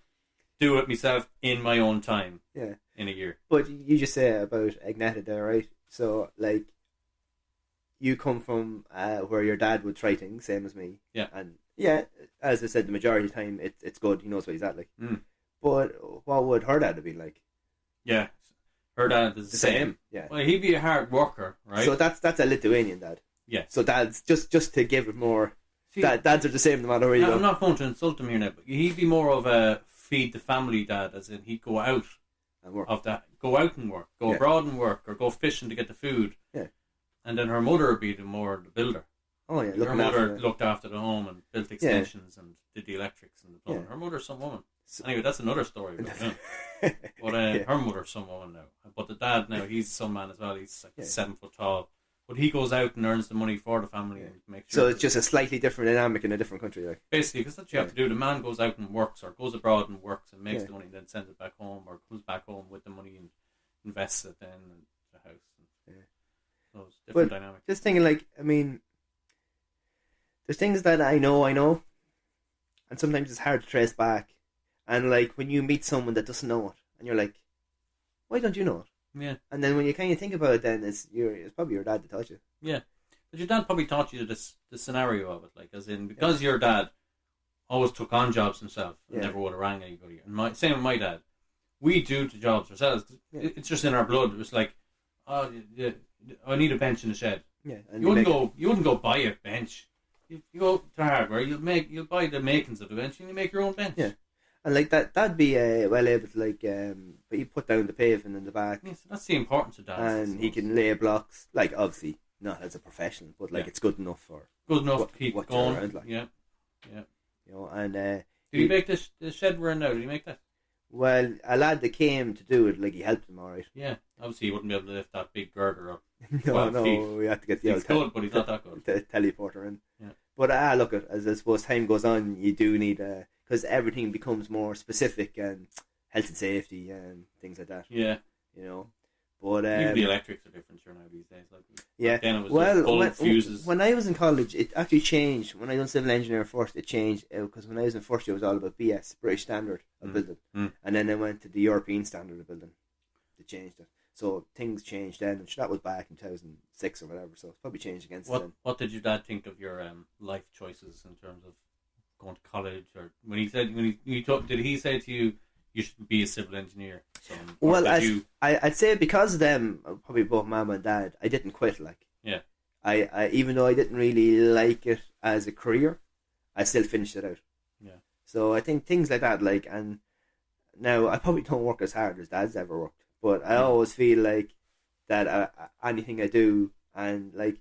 do it myself in my own time. Yeah. In a year. But you just say about Agneta there, right? So, like, you come from where your dad would try things, same as me. Yeah. And, yeah, as I said, the majority of the time, it's good. He knows what he's at, like. But what would her dad have been like? Yeah. Her dad is the same. Yeah. Well, he'd be a hard worker, right? So that's a Lithuanian dad. Yeah. So dads, just to give it more, dads are the same no matter where you go. I'm not going to insult him here now, but he'd be more of a feed the family dad, as in he'd go out and work. Go out and work, go abroad and work, or go fishing to get the food. Yeah. And then her mother would be the builder. Oh yeah. Her mother looked after the home and built extensions and did the electrics and the plumbing. Yeah. Her mother's some woman. Anyway, that's another story. But her mother's some woman now. But the dad now, he's some man as well. He's like 7 foot tall. But he goes out and earns the money for the family and makes sure. So it's just a slightly different dynamic in a different country, like. Basically, because that's what you have to do. The man goes out and works, or goes abroad and works and makes the money, and then sends it back home, or comes back home with the money and invests it then in the house. So it's different dynamic. Just thinking, like, I mean, there's things that I know, and sometimes it's hard to trace back. And like when you meet someone that doesn't know it, and you're like, why don't you know it? Yeah. And then when you kind of think about it, then it's probably your dad that taught you. Yeah. But your dad probably taught you the scenario of it, like as in because your dad always took on jobs himself and never would have rang anybody. And same with my dad, we do the jobs ourselves. It's just in our blood. It was like, oh, yeah, I need a bench in the shed. Yeah. And you wouldn't go buy a bench. You go to hardware. You'll buy the makings of the bench and you make your own bench. Yeah. And like that'd be well able to like, but he put down the paving in the back. Yeah, so that's the importance of that. And he can lay blocks, like obviously not as a professional, but like it's good enough for to keep going. Around, like. Yeah. You know, and did he make the shed we're in now? Did he make that? Well, a lad that came to do it, like he helped him, all right. Yeah, obviously he wouldn't be able to lift that big girder up. no, we had to get the he's good, but he's not that good. The teleporter in. Yeah. But look, as I suppose time goes on, you do need because everything becomes more specific and health and safety and things like that. Yeah, you know. But even the electrics are different now these days. Like then it was just fuses. When I was in college, it actually changed. When I done civil engineer first, it changed because when I was in first year, it was all about BS, British Standard of building, and then I went to the European Standard of building. they changed it. So things changed then, and that was back in 2006 or whatever. So it's probably changed against then. What did your dad think of your life choices in terms of going to college, or when he said did he say to you you should be a civil engineer? Well, I'd say because of them, probably both Mum and Dad, I didn't quit. Like, yeah, I even though I didn't really like it as a career, I still finished it out. Yeah. So I think things like that, like, and now I probably don't work as hard as Dad's ever worked, but I always feel like that anything I do, and like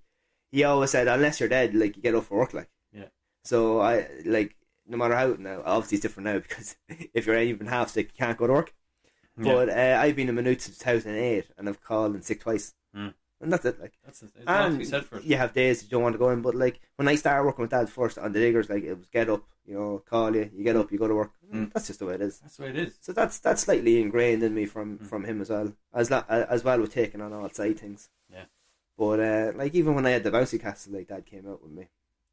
he always said, unless you're dead, like you get up for work, like. Yeah. So I like, no matter how, now obviously it's different now because if you're even half sick, you can't go to work. Yeah. But I've been in Maynooth since 2008, and I've called in sick twice, and that's it. Like, it's a lot to be said for it. You have days you don't want to go in, but like when I started working with Dad first on the diggers, like it was get up, call you get up, you go to work. That's just the way it is. That's the way it is. So that's slightly ingrained in me from him as well, as well with taking on all side things. Yeah. But like even when I had the bouncy castle, like Dad came out with me,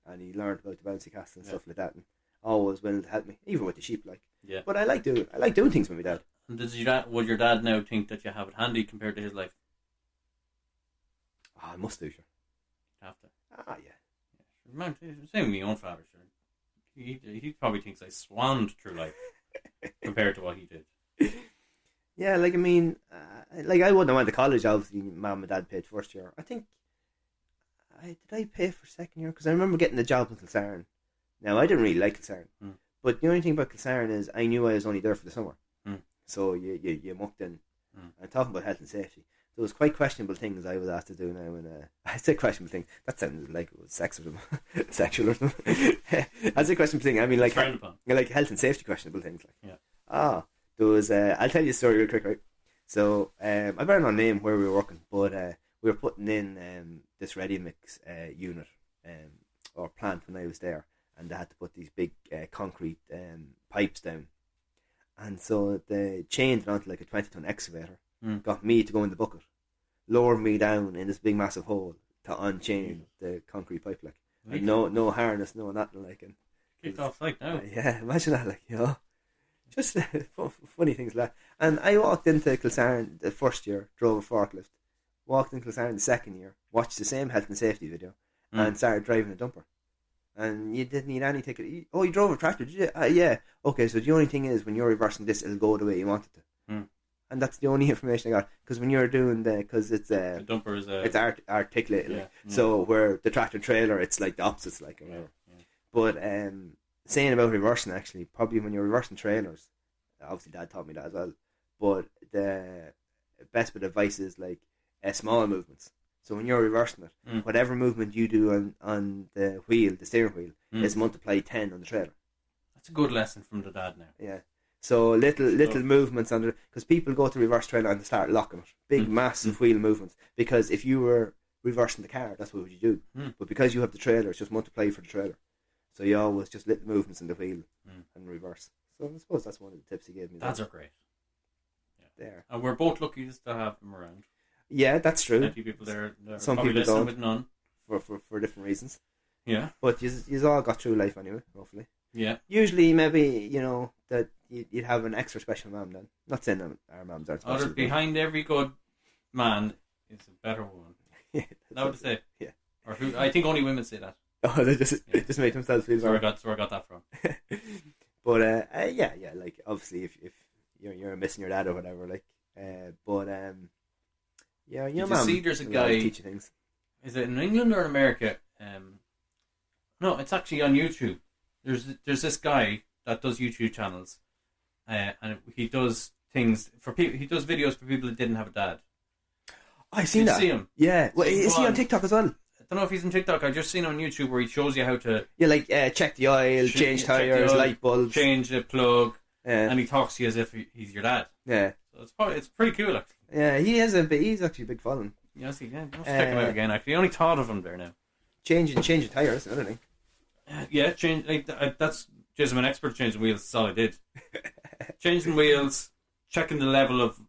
and he learned about the bouncy castle and stuff like that, and always willing to help me, even with the sheep, like. Yeah. But I like doing things with my dad. And would your dad now think that you have it handy compared to his life? I must do, sure. You have to. Yeah. Same with my own father, sure. He probably thinks I swanned through life compared to what he did. Yeah, like I mean, like I wouldn't have went to college. Obviously, Mum and Dad paid first year. I think did I pay for second year? Because I remember getting the job in Kilsarn. Now I didn't really like Kilsarn, but the only thing about Kilsarn is I knew I was only there for the summer, so you mucked in. And talking about health and safety, there was quite questionable things I was asked to do now. And I say questionable things. That sounded like it was sexual or something. I say questionable thing. I mean like health and safety questionable things. Like there was. I'll tell you a story real quick, right? So I better not name where we were working, but we were putting in this ready mix unit or plant when I was there, and they had to put these big concrete pipes down, and so they chained it onto like a 20-ton excavator. Got me to go in the bucket, lowered me down in this big massive hole to unchain the concrete pipe, like no harness, no nothing, like, and kicked off like now. Yeah, imagine that, like, just funny things like that. And I walked into Kilsarn the first year, drove a forklift. Walked into Kilsarn the second year, watched the same health and safety video, and started driving a dumper. And you didn't need any ticket. You drove a tractor, did you? Yeah. Okay, so the only thing is, when you're reversing this, it'll go the way you want it to. And that's the only information I got. Because when you're doing because it's the dumper is it's articulated. Like. So where the tractor trailer, it's like the opposites, like. But saying about reversing, actually, probably when you're reversing trailers, obviously Dad taught me that as well. But the best bit of advice is like small movements. So when you're reversing it, whatever movement you do on the wheel, the steering wheel, is multiplied 10 on the trailer. That's a good lesson from the dad now. Yeah. So little movements under, because people go to reverse trailer and they start locking it. Big massive wheel movements. Because if you were reversing the car, that's what you do. But because you have the trailer, it's just multiplied for the trailer. So you always just little movements in the wheel and reverse. So I suppose that's one of the tips he gave me. Dads are great. Yeah. There. And we're both lucky to have them around. Yeah, that's true. Plenty of people there. Some people don't. With none. For different reasons. Yeah. But you've all got through life anyway, hopefully. Yeah. Usually, maybe, that you'd have an extra special mum then. Not saying our mums aren't special. Behind every good man is a better woman. Yeah. That would say. Yeah. Or who? I think only women say that. Oh, they just make themselves feel better. That's where I got that from. But yeah, like obviously if you're missing your dad or whatever, like, yeah, your mum. See, there's a guy. Teach you things. Is it in England or in America? No, it's actually on YouTube. There's this guy that does YouTube channels, and he does things for people. He does videos for people that didn't have a dad. I've seen that. See him? Yeah. Well, is he on TikTok as well? I don't know if he's on TikTok. I just seen him on YouTube where he shows you how to check the oil, change tires, light bulbs, change the plug, and he talks to you as if he's your dad. Yeah. So it's pretty cool, actually. Yeah, he's actually a big following. Yes, I'll check him out again. Actually, I only thought of him there now. Changing tires, another thing. Yeah, that's Jason, I'm an expert at changing wheels. That's all I did. Changing wheels, checking the level of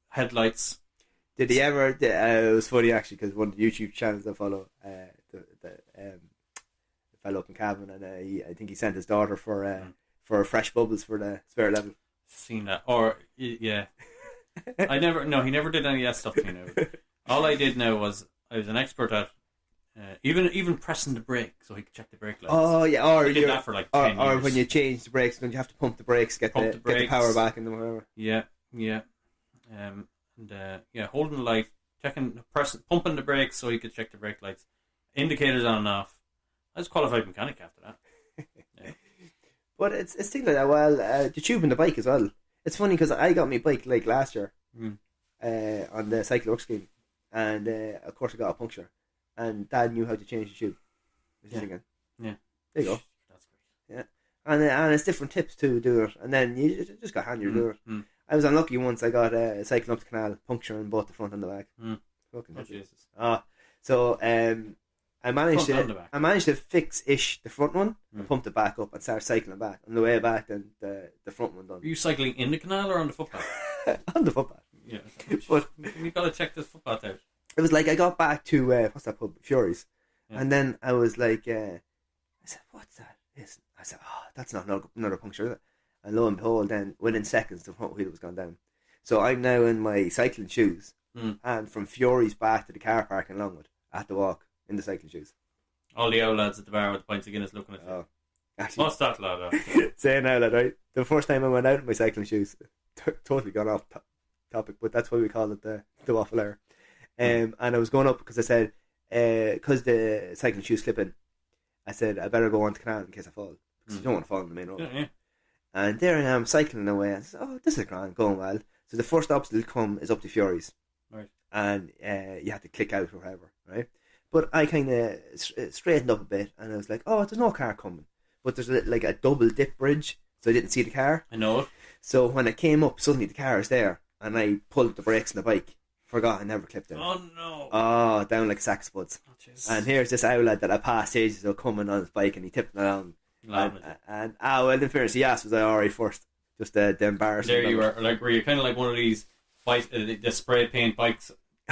headlights. Did he ever? It was funny actually because one of the YouTube channels I follow, the fellow up in Cavan, and I think he sent his daughter for fresh bubbles for the spare level. Seen that, or yeah, I never. No, he never did any of that stuff to me. Now. All I did now was I was an expert at even pressing the brake so he could check the brake lights. Oh yeah, or I did that for like 10 or years. when you change the brakes, when you have to pump the brakes, get the power back in them, whatever. Yeah. Holding the light, pumping the brakes so he could check the brake lights, indicators on and off. I was a qualified mechanic after that. Yeah. But it's things like that. Well, the tube and the bike as well. It's funny because I got my bike like last year on the cycle work scheme, and of course I got a puncture, and Dad knew how to change the tube. Again. Yeah. There you go. That's great. Yeah, and it's different tips to do it, and then you just got handier to do it. I was unlucky once. I got cycling up the canal, puncture in both the front and the back. Fucking Jesus. So I managed to fix-ish the front one, and pumped it back up and started cycling back. On the way back, then the front one done. Were you cycling in the canal or on the footpath? On the footpath. Yeah. But we've got to check this footpath out. it was like I got back to what's that pub? Fury's, and then I was like, I said, "What's that?" I said, "Oh, that's not another puncture, is it?" And lo and behold, then within seconds, the front wheel was gone down. So I'm now in my cycling shoes, and from Fury's back to the car park in Longwood, I had to walk in the cycling shoes. All the old lads at the bar with the pints of Guinness looking at you. Actually, What's that, lad? saying now that right, the first time I went out in my cycling shoes, totally gone off topic, but that's why we call it the Waffle Hour. And I was going up because I said, because the cycling shoes slip in, I said I better go on the canal in case I fall, because you don't want to fall on the main road. Yeah. And there I am cycling away. I said, "Oh, this is grand, going well." So the first obstacle come is up to Fury's, Right. and you have to click out or whatever, right? But I kind of straightened up a bit, and I was like, "Oh, there's no car coming," but there's like a double dip bridge, so I didn't see the car. I know it. So when I came up, suddenly the car is there, and I pulled the brakes on the bike. Forgot I never clipped it. Oh no! Oh, down like a sack of spuds. Oh, and here's this outlet that I passed ages ago coming on his bike, and he tipped me along. And well, in fairness, he asked, was I alright first? Just the embarrassment. There you were, like, were you kind of like one of these bikes, the spray paint bikes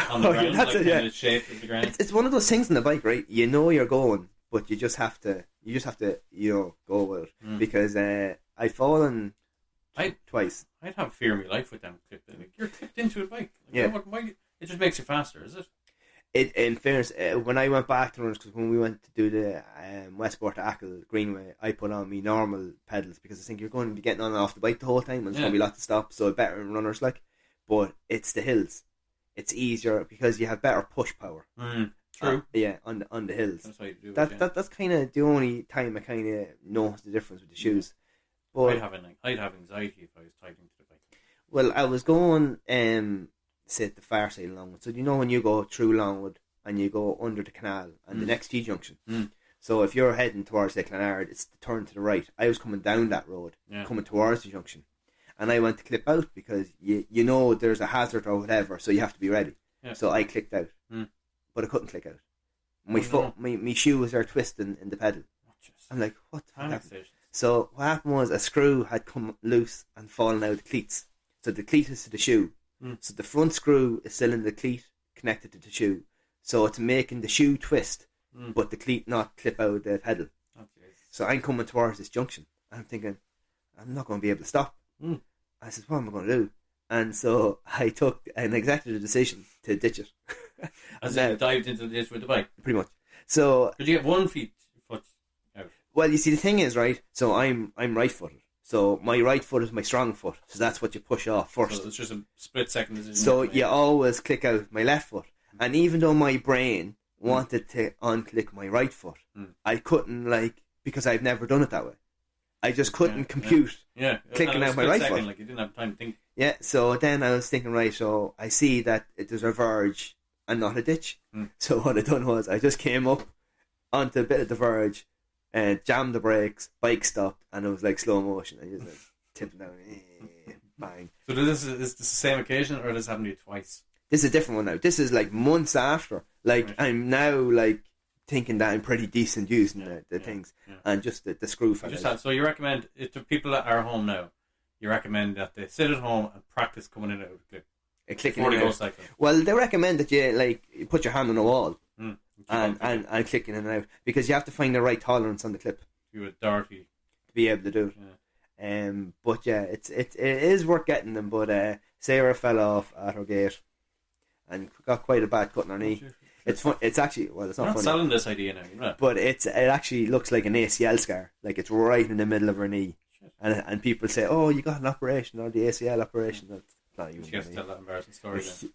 on the ground, that's like it, yeah. kind of shape of the ground. It's one of those things on the bike, right? You know you're going, but you just have to, go with it. Because I've fallen twice. I'd have fear in my life with them clipped in. Like, you're clipped into a bike. Like, Yeah. It just makes you faster, is it? In fairness, when I went back to runners, because when we went to do the Westport to Ackle Greenway, I put on me normal pedals because I think you're going to be getting on and off the bike the whole time, and there's going to be lots of stops, so better in runners like. But it's the hills. It's easier because you have better push power. True. On the hills. That's how you do it. That's kind of the only time I kind of noticed the difference with the shoes. But I'd have anxiety if I was tied into the bike. well, I was going say the far side of Longwood. So you know when you go through Longwood and you go under the canal and the next T junction. So if you're heading towards the Clonard, it's the turn to the right. I was coming down that road, coming towards the junction, and I went to clip out because you know there's a hazard or whatever, so you have to be ready. Yeah. So I clicked out, but I couldn't click out. My my shoe was there twisting in the pedal. I'm like, what the fuck happened? So what happened was a screw had come loose and fallen out of the cleats. So the cleat is to the shoe. So the front screw is still in the cleat connected to the shoe. So it's making the shoe twist, but the cleat not clip out of the pedal. So I'm coming towards this junction. I'm thinking, I'm not going to be able to stop. I said, what am I going to do? And so I took an executive decision to ditch it. As in dived into the ditch with the bike? Pretty much. So did you get 1 foot out? Well, you see, the thing is, right, so I'm right-footed. So my right foot is my strong foot. So that's what you push off first. So it's just a split second decision. So you always click out my left foot. And even though my brain wanted to unclick my right foot, I couldn't, because I've never done it that way. I just couldn't compute clicking out my right foot. Like you didn't have time to think. Yeah, so then I was thinking, right, so I see that there's a verge and not a ditch. So what I done was I just came up onto a bit of the verge and jammed the brakes, bike stopped, and it was like slow motion. I just tipped down, bang. So is this the same occasion, or does this happen to you twice? This is a different one now. This is months after. I'm now thinking that I'm pretty decent using the things, and just the screw fell out. So you recommend it to people that are home now? You recommend that they sit at home and practice coming in and out of the clip before they go cycling? Well, they recommend that you put your hand on the wall and clicking in and out, because you have to find the right tolerance on the clip. You would dirty to be able to do it. But yeah, it is worth getting them. But Sarah fell off at her gate and got quite a bad cut on her knee. It's fun. It's actually, well, it's not You're not funny. selling this idea now, you're not. But it actually looks like an ACL scar. Like it's right in the middle of her knee. Shit. And people say, oh, you got an operation or the ACL operation. That's not even She has to funny. tell that embarrassing story then.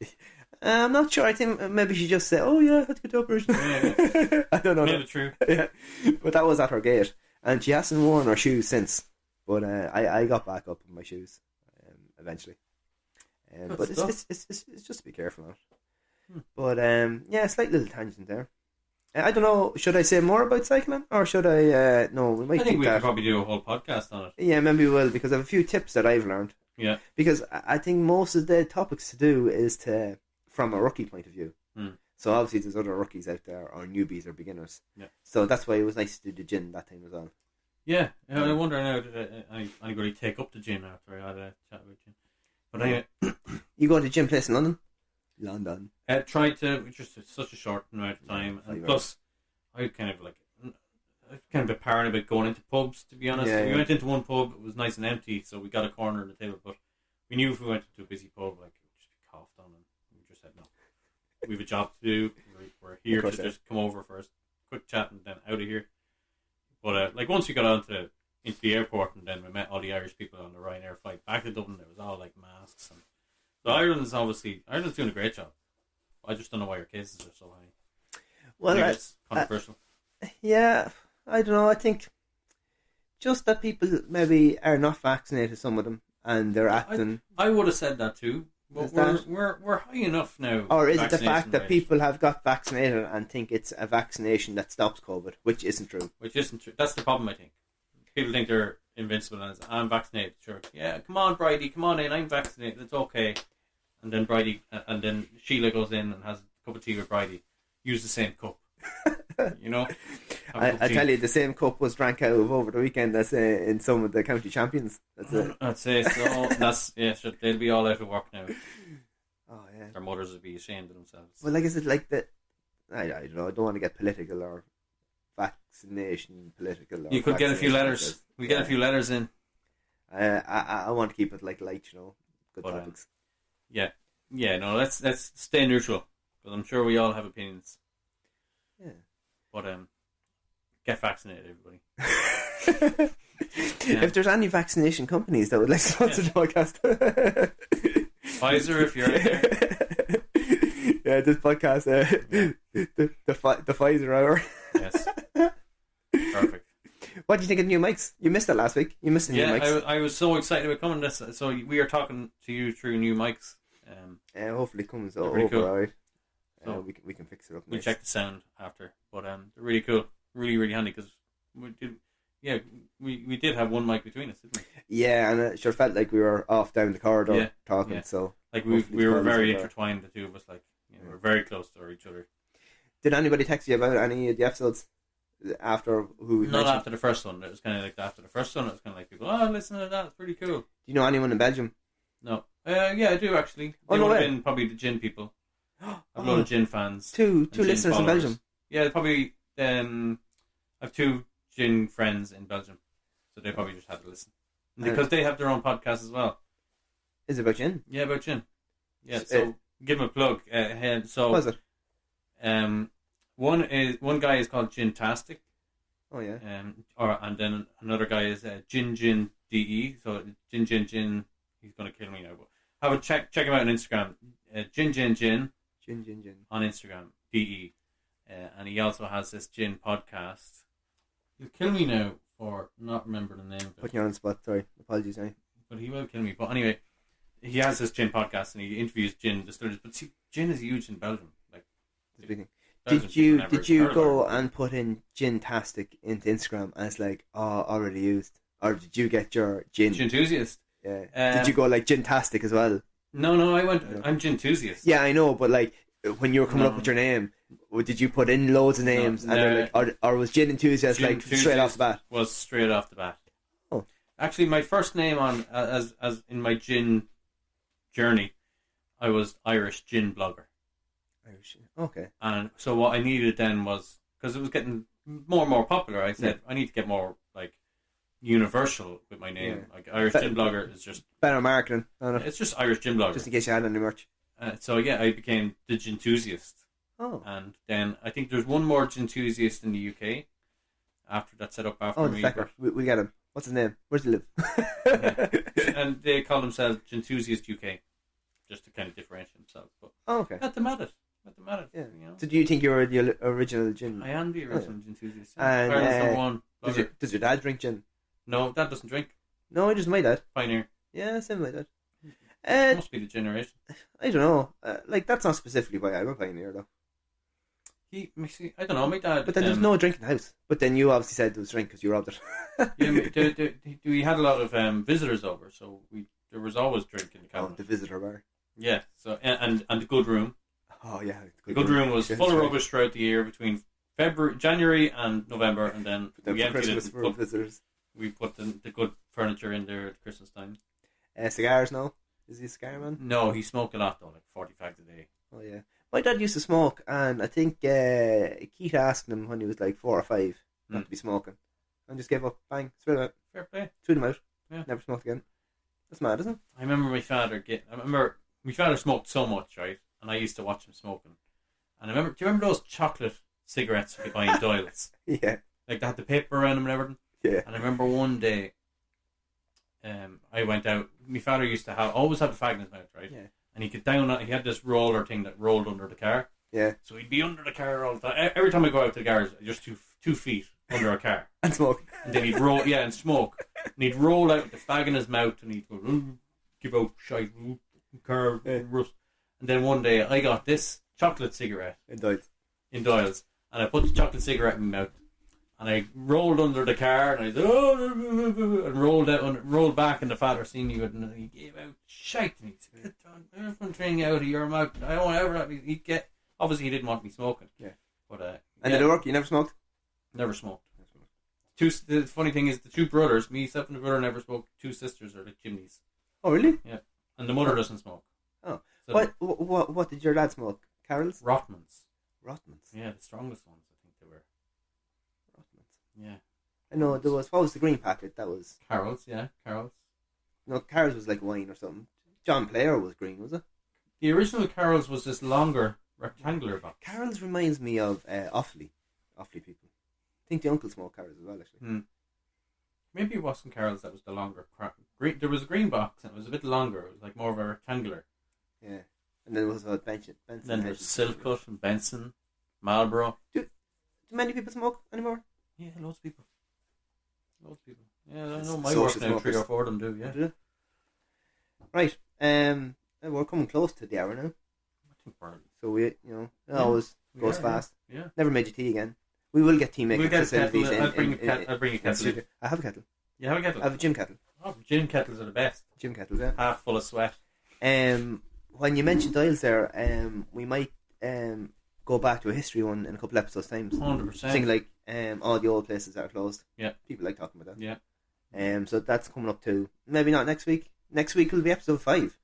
I'm not sure. I think maybe she just said, oh yeah, I had to get the operation. Yeah. I don't know. Maybe true. Yeah. But that was at her gate. And she hasn't worn her shoes since. But I got back up in my shoes eventually. Good But stuff. it's just to be careful of it. But yeah, slight little tangent there. I don't know. Should I say more about cycling, or should I? No, we might I think keep we that. could probably do a whole podcast on it. Yeah, maybe we will, because I have a few tips that I've learned. Yeah. Because I think most of the topics to do is from a rookie point of view. So obviously there's other rookies out there, or newbies or beginners. Yeah. So that's why it was nice to do the gin that time as well. Yeah. I wonder now, did anybody take up the gin after I had a chat with Jim? But anyway, You go to the gym place in London? London. tried to, just such a short amount of time. And 5 plus, I kind of a bit paranoid about going into pubs, to be honest. Yeah, We yeah. went into one pub, it was nice and empty, so we got a corner of the table, but we knew if we went to a busy pub, like, it would just be coughed on, and we just said no. We have a job to do, we're here to course, yeah. just come over for a quick chat and then out of here. But like once we got into the airport, and then we met all the Irish people on the Ryanair flight back to Dublin, it was all like masks. And so Ireland's doing a great job. I just don't know why your cases are so high. Well, Maybe it's controversial. yeah, I don't know. I think just that people maybe are not vaccinated, some of them, and they're acting. I would have said that too. But Is that- we're high enough now. Or is it the vaccination fact that rate, people have got vaccinated and think it's a vaccination that stops COVID, which isn't true? which isn't true. That's the problem, I think. People think they're invincible and it's, I'm vaccinated. Sure, yeah, come on, Bridie, come on in. I'm vaccinated. It's okay. And then Bridie, and then Sheila goes in and has a cup of tea with Bridie. Use the same cup. You know. Have a cup of I tea. tell you, the same cup was drank out of over the weekend as in some of the county champions. That's it. I'd say so. That's sure, they'll be all out of work now. Oh yeah. Their mothers would be ashamed of themselves. Well, like, is it like that? I don't know. I don't want to get political or vaccination political. Or You could get a few vaccination letters. because- We get a few letters in. I want to keep it like light, good But, topics. Yeah. No, let's stay neutral because I'm sure we all have opinions. Yeah. But get vaccinated, everybody. If there's any vaccination companies that would like to sponsor the podcast, Pfizer, if you're out there. Yeah, this podcast, the Pfizer hour. Yes. Perfect. What do you think of the new mics? You missed it last week. You missed the new Yeah, mics. I was so excited about coming this. So we are talking to you through new mics. Hopefully it comes They're over pretty cool. alright. So we can fix it up. We'll next. check the sound after. But they're really cool. Really, really handy because we did have one mic between us, didn't we? Yeah, and it sure felt like we were off down the corridor Yeah, talking. yeah. So Like hopefully we the were quality's very better. intertwined, the two of us. Like we're very close to each other. Did anybody text you about any of the episodes after who we Not mentioned? after the first one. It was kind of like after the first one. It was kind of like people, oh, listen to that. It's pretty cool. Do you know anyone in Belgium? No, yeah, I do actually. Oh, They no would have way. been probably the gin people. I've a lot of gin fans. Two and gin listeners in followers. Belgium. Yeah, probably. I have two gin friends in Belgium, so they probably just had to listen because they have their own podcast as well. Is it about gin? Yeah, about gin. Yeah, so give them a plug. So What is it? one guy is called Gintastic. Oh yeah. And then another guy is Gin DE. So Gin. He's gonna kill me now. But have a check him out on Instagram. Gin Gin. on Instagram. DE. And he also has this gin podcast. He'll kill me now for not remembering the name of it. Putting you on the spot. Sorry. Apologies, Johnny. But he will kill me. But anyway, he has this gin podcast and he interviews gin distillers. But see, gin is huge in Belgium. Like, It's a big thing. Belgian Did you people never heard of go it. and put in Gintastic into Instagram and it's like, already used, or did you get your gin? Gin enthusiast? Yeah. Did you go like Gintastic as well? No, I went. No. I'm gin enthusiast. Yeah, I know, but like when you were coming up with your name, did you put in loads of names and they're like, or was Gin Enthusiast Gin like straight off the bat? was straight off the bat. Oh. Actually, my first name on as in my gin journey, I was Irish gin blogger. Okay. And so what I needed then was, because it was getting more and more popular, I said, I need to get more like universal with my name. Yeah. Like Irish Gym Blogger is just better marketing. it's just Irish Gym Blogger. Just in case you had any merch. So yeah, I became the Genthusiast. Oh. And then I think there's one more Genthusiast in the UK after that set up after the me. Fecker. We'll get him. What's his name? Where's he live? Yeah. And they call themselves Genthusiast UK, just to kind of differentiate themselves. But okay. Not to matter. Yeah. You know? So do you think you're the original gin? I am the original Genthusiast. And, Ireland's number one blogger. Does your dad drink gin? No, Dad doesn't drink. No, just my dad. Pioneer. Yeah, same like that. Must be the generation. I don't know. Like that's not specifically why I'm a pioneer though. I don't know, my dad. But then there's no drink in the house. But then you obviously said there was drink because you robbed it. Yeah, we had a lot of visitors over, so there was always drink in the cabinet. Oh, the visitor bar. Yeah. So and the good room. Oh yeah, The good room was full of rubbish throughout the year between January and November, and then we emptied Christmas it. for visitors. We put the good furniture in there at Christmas time. Cigars now? Is he a cigar man? No, he smoked a lot though, like 40 fags a day. Oh yeah. My dad used to smoke, and I think Keith asked him when he was like 4 or 5 not to be smoking, and just gave up. Bang, threw him out. Fair play. Threw him out. Yeah. Never smoked again. That's mad, isn't it? I remember my father smoked so much, right? And I used to watch him smoking. And do you remember those chocolate cigarettes we buy in Doyle's? Yeah. Like they had the paper around them and everything? Yeah. And I remember one day, I went out. My father used to always have a fag in his mouth, right? Yeah. And he had this roller thing that rolled under the car. Yeah. So he'd be under the car all the time. Every time I go out to the garage, just 2 feet under a car. And smoke. And then he'd roll, and smoke. And he'd roll out with the fag in his mouth, and he'd go, give out shite, car, rust. And then one day I got this chocolate cigarette In Doyle's, and I put the chocolate cigarette in my mouth, and I rolled under the car, and and rolled out and rolled back, and the father seen me, and he gave out shite, and he said, "Get everything out of your mouth. I don't ever let me get." Obviously, he didn't want me smoking. Yeah. But and did it work? You never smoked? Never smoked. The funny thing is, the 2 brothers, myself and the brother, never smoked. 2 sisters are like chimneys. Oh really? Yeah. And the mother doesn't smoke. Oh. So What did your dad smoke? Carol's? Rotmans. Yeah, the strongest ones, I think they were. Rotmans. Yeah. I know there was. What was the green packet? That was. Carol's. No, Carol's was like wine or something. John Player was green, was it? The original Carol's was this longer rectangular box. Carol's reminds me of Offaly people. I think the uncle smoked Carol's as well, actually. Maybe it wasn't Carol's that was the longer. Green. There was a green box and it was a bit longer. It was like more of a rectangular. Yeah. And then there was Benson. Then there's Silcut and Benson, Marlboro. Do many people smoke anymore? Yeah, loads of people. Yeah, I know my Social work now. smokers. 3 or 4 of them do. Yeah. Do they? Right. We're coming close to the hour now. I think we're. So we, it always goes fast. Yeah. Never made your tea again. We will get tea making We'll get a facilities. kettle. I'll bring a kettle. I have a kettle. You have a kettle? I have a gym kettle. Oh, gin kettles are the best. Gym kettles, yeah. Half full of sweat. When you mentioned Doyle's there, we might go back to a history one in a couple episodes times. 100%. Things like all the old places that are closed. Yeah. People like talking about that. Yeah. So that's coming up too. Maybe not next week. Next week will be episode 5.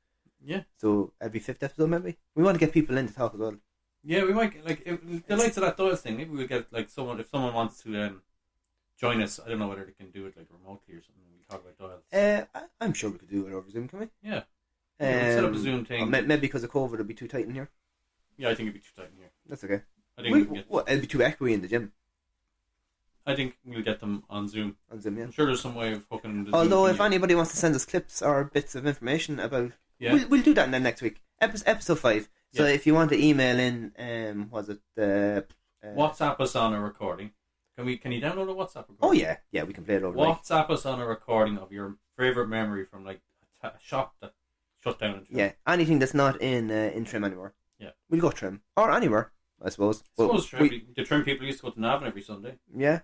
Yeah. So every 5th episode, maybe. We want to get people in to talk as well. Yeah, we might the likes of that Doyle's thing. Maybe we'll get like someone if someone wants to join us. I don't know whether they can do it like remotely or something. We'll talk about Doyle's. I'm sure we could do it over Zoom, can we? Yeah. We'll set up a Zoom thing. Maybe because of COVID, it'll be too tight in here. Yeah, I think it'd be too tight in here. That's okay. I think it'll be too echoey in the gym. I think we'll get them on Zoom. On Zoom, yeah. I'm sure there's some way of hooking the Although, Zoom if anybody wants to send us clips or bits of information about, yeah. we'll do that then next week. Episode 5. So if you want to email in, WhatsApp us on a recording. Can you download a WhatsApp recording? Oh yeah, we can play it over. WhatsApp us on a recording of your favorite memory from like a shop that shut down. In Trim. Yeah, anything that's not in Trim anymore. Yeah, we'll go Trim or anywhere, I suppose. The Trim people used to go to Navan every Sunday. Yeah,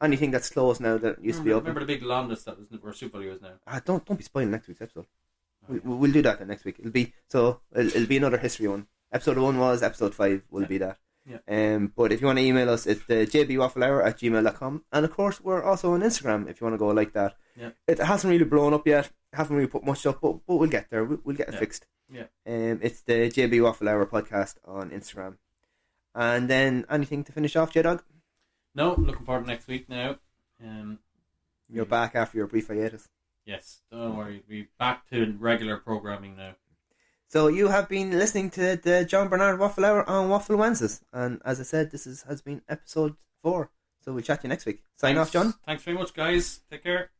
anything that's closed now that used to be open. Remember the big Londis that was where Super League was now? Don't be spoiling next week's episode. We'll do that then next week. It'll be another history one. Episode 1 was, episode 5 will be that. Yeah. But if you want to email us, it's the jbwafflehour@gmail.com, and of course we're also on Instagram if you want to go like that. Yeah. It hasn't really blown up yet. Haven't really put much up, but we'll get there. We'll get it fixed. Yeah. It's the JB Waffle Hour podcast on Instagram. And then anything to finish off, J-Dog? No, looking forward to next week now. You're back after your brief hiatus. Yes, don't worry. We're back to regular programming now. So you have been listening to the John Bernard Waffle Hour on Waffle Wednesdays, and as I said, this has been episode 4. So we'll chat to you next week. Sign off, John. Thanks very much, guys. Take care.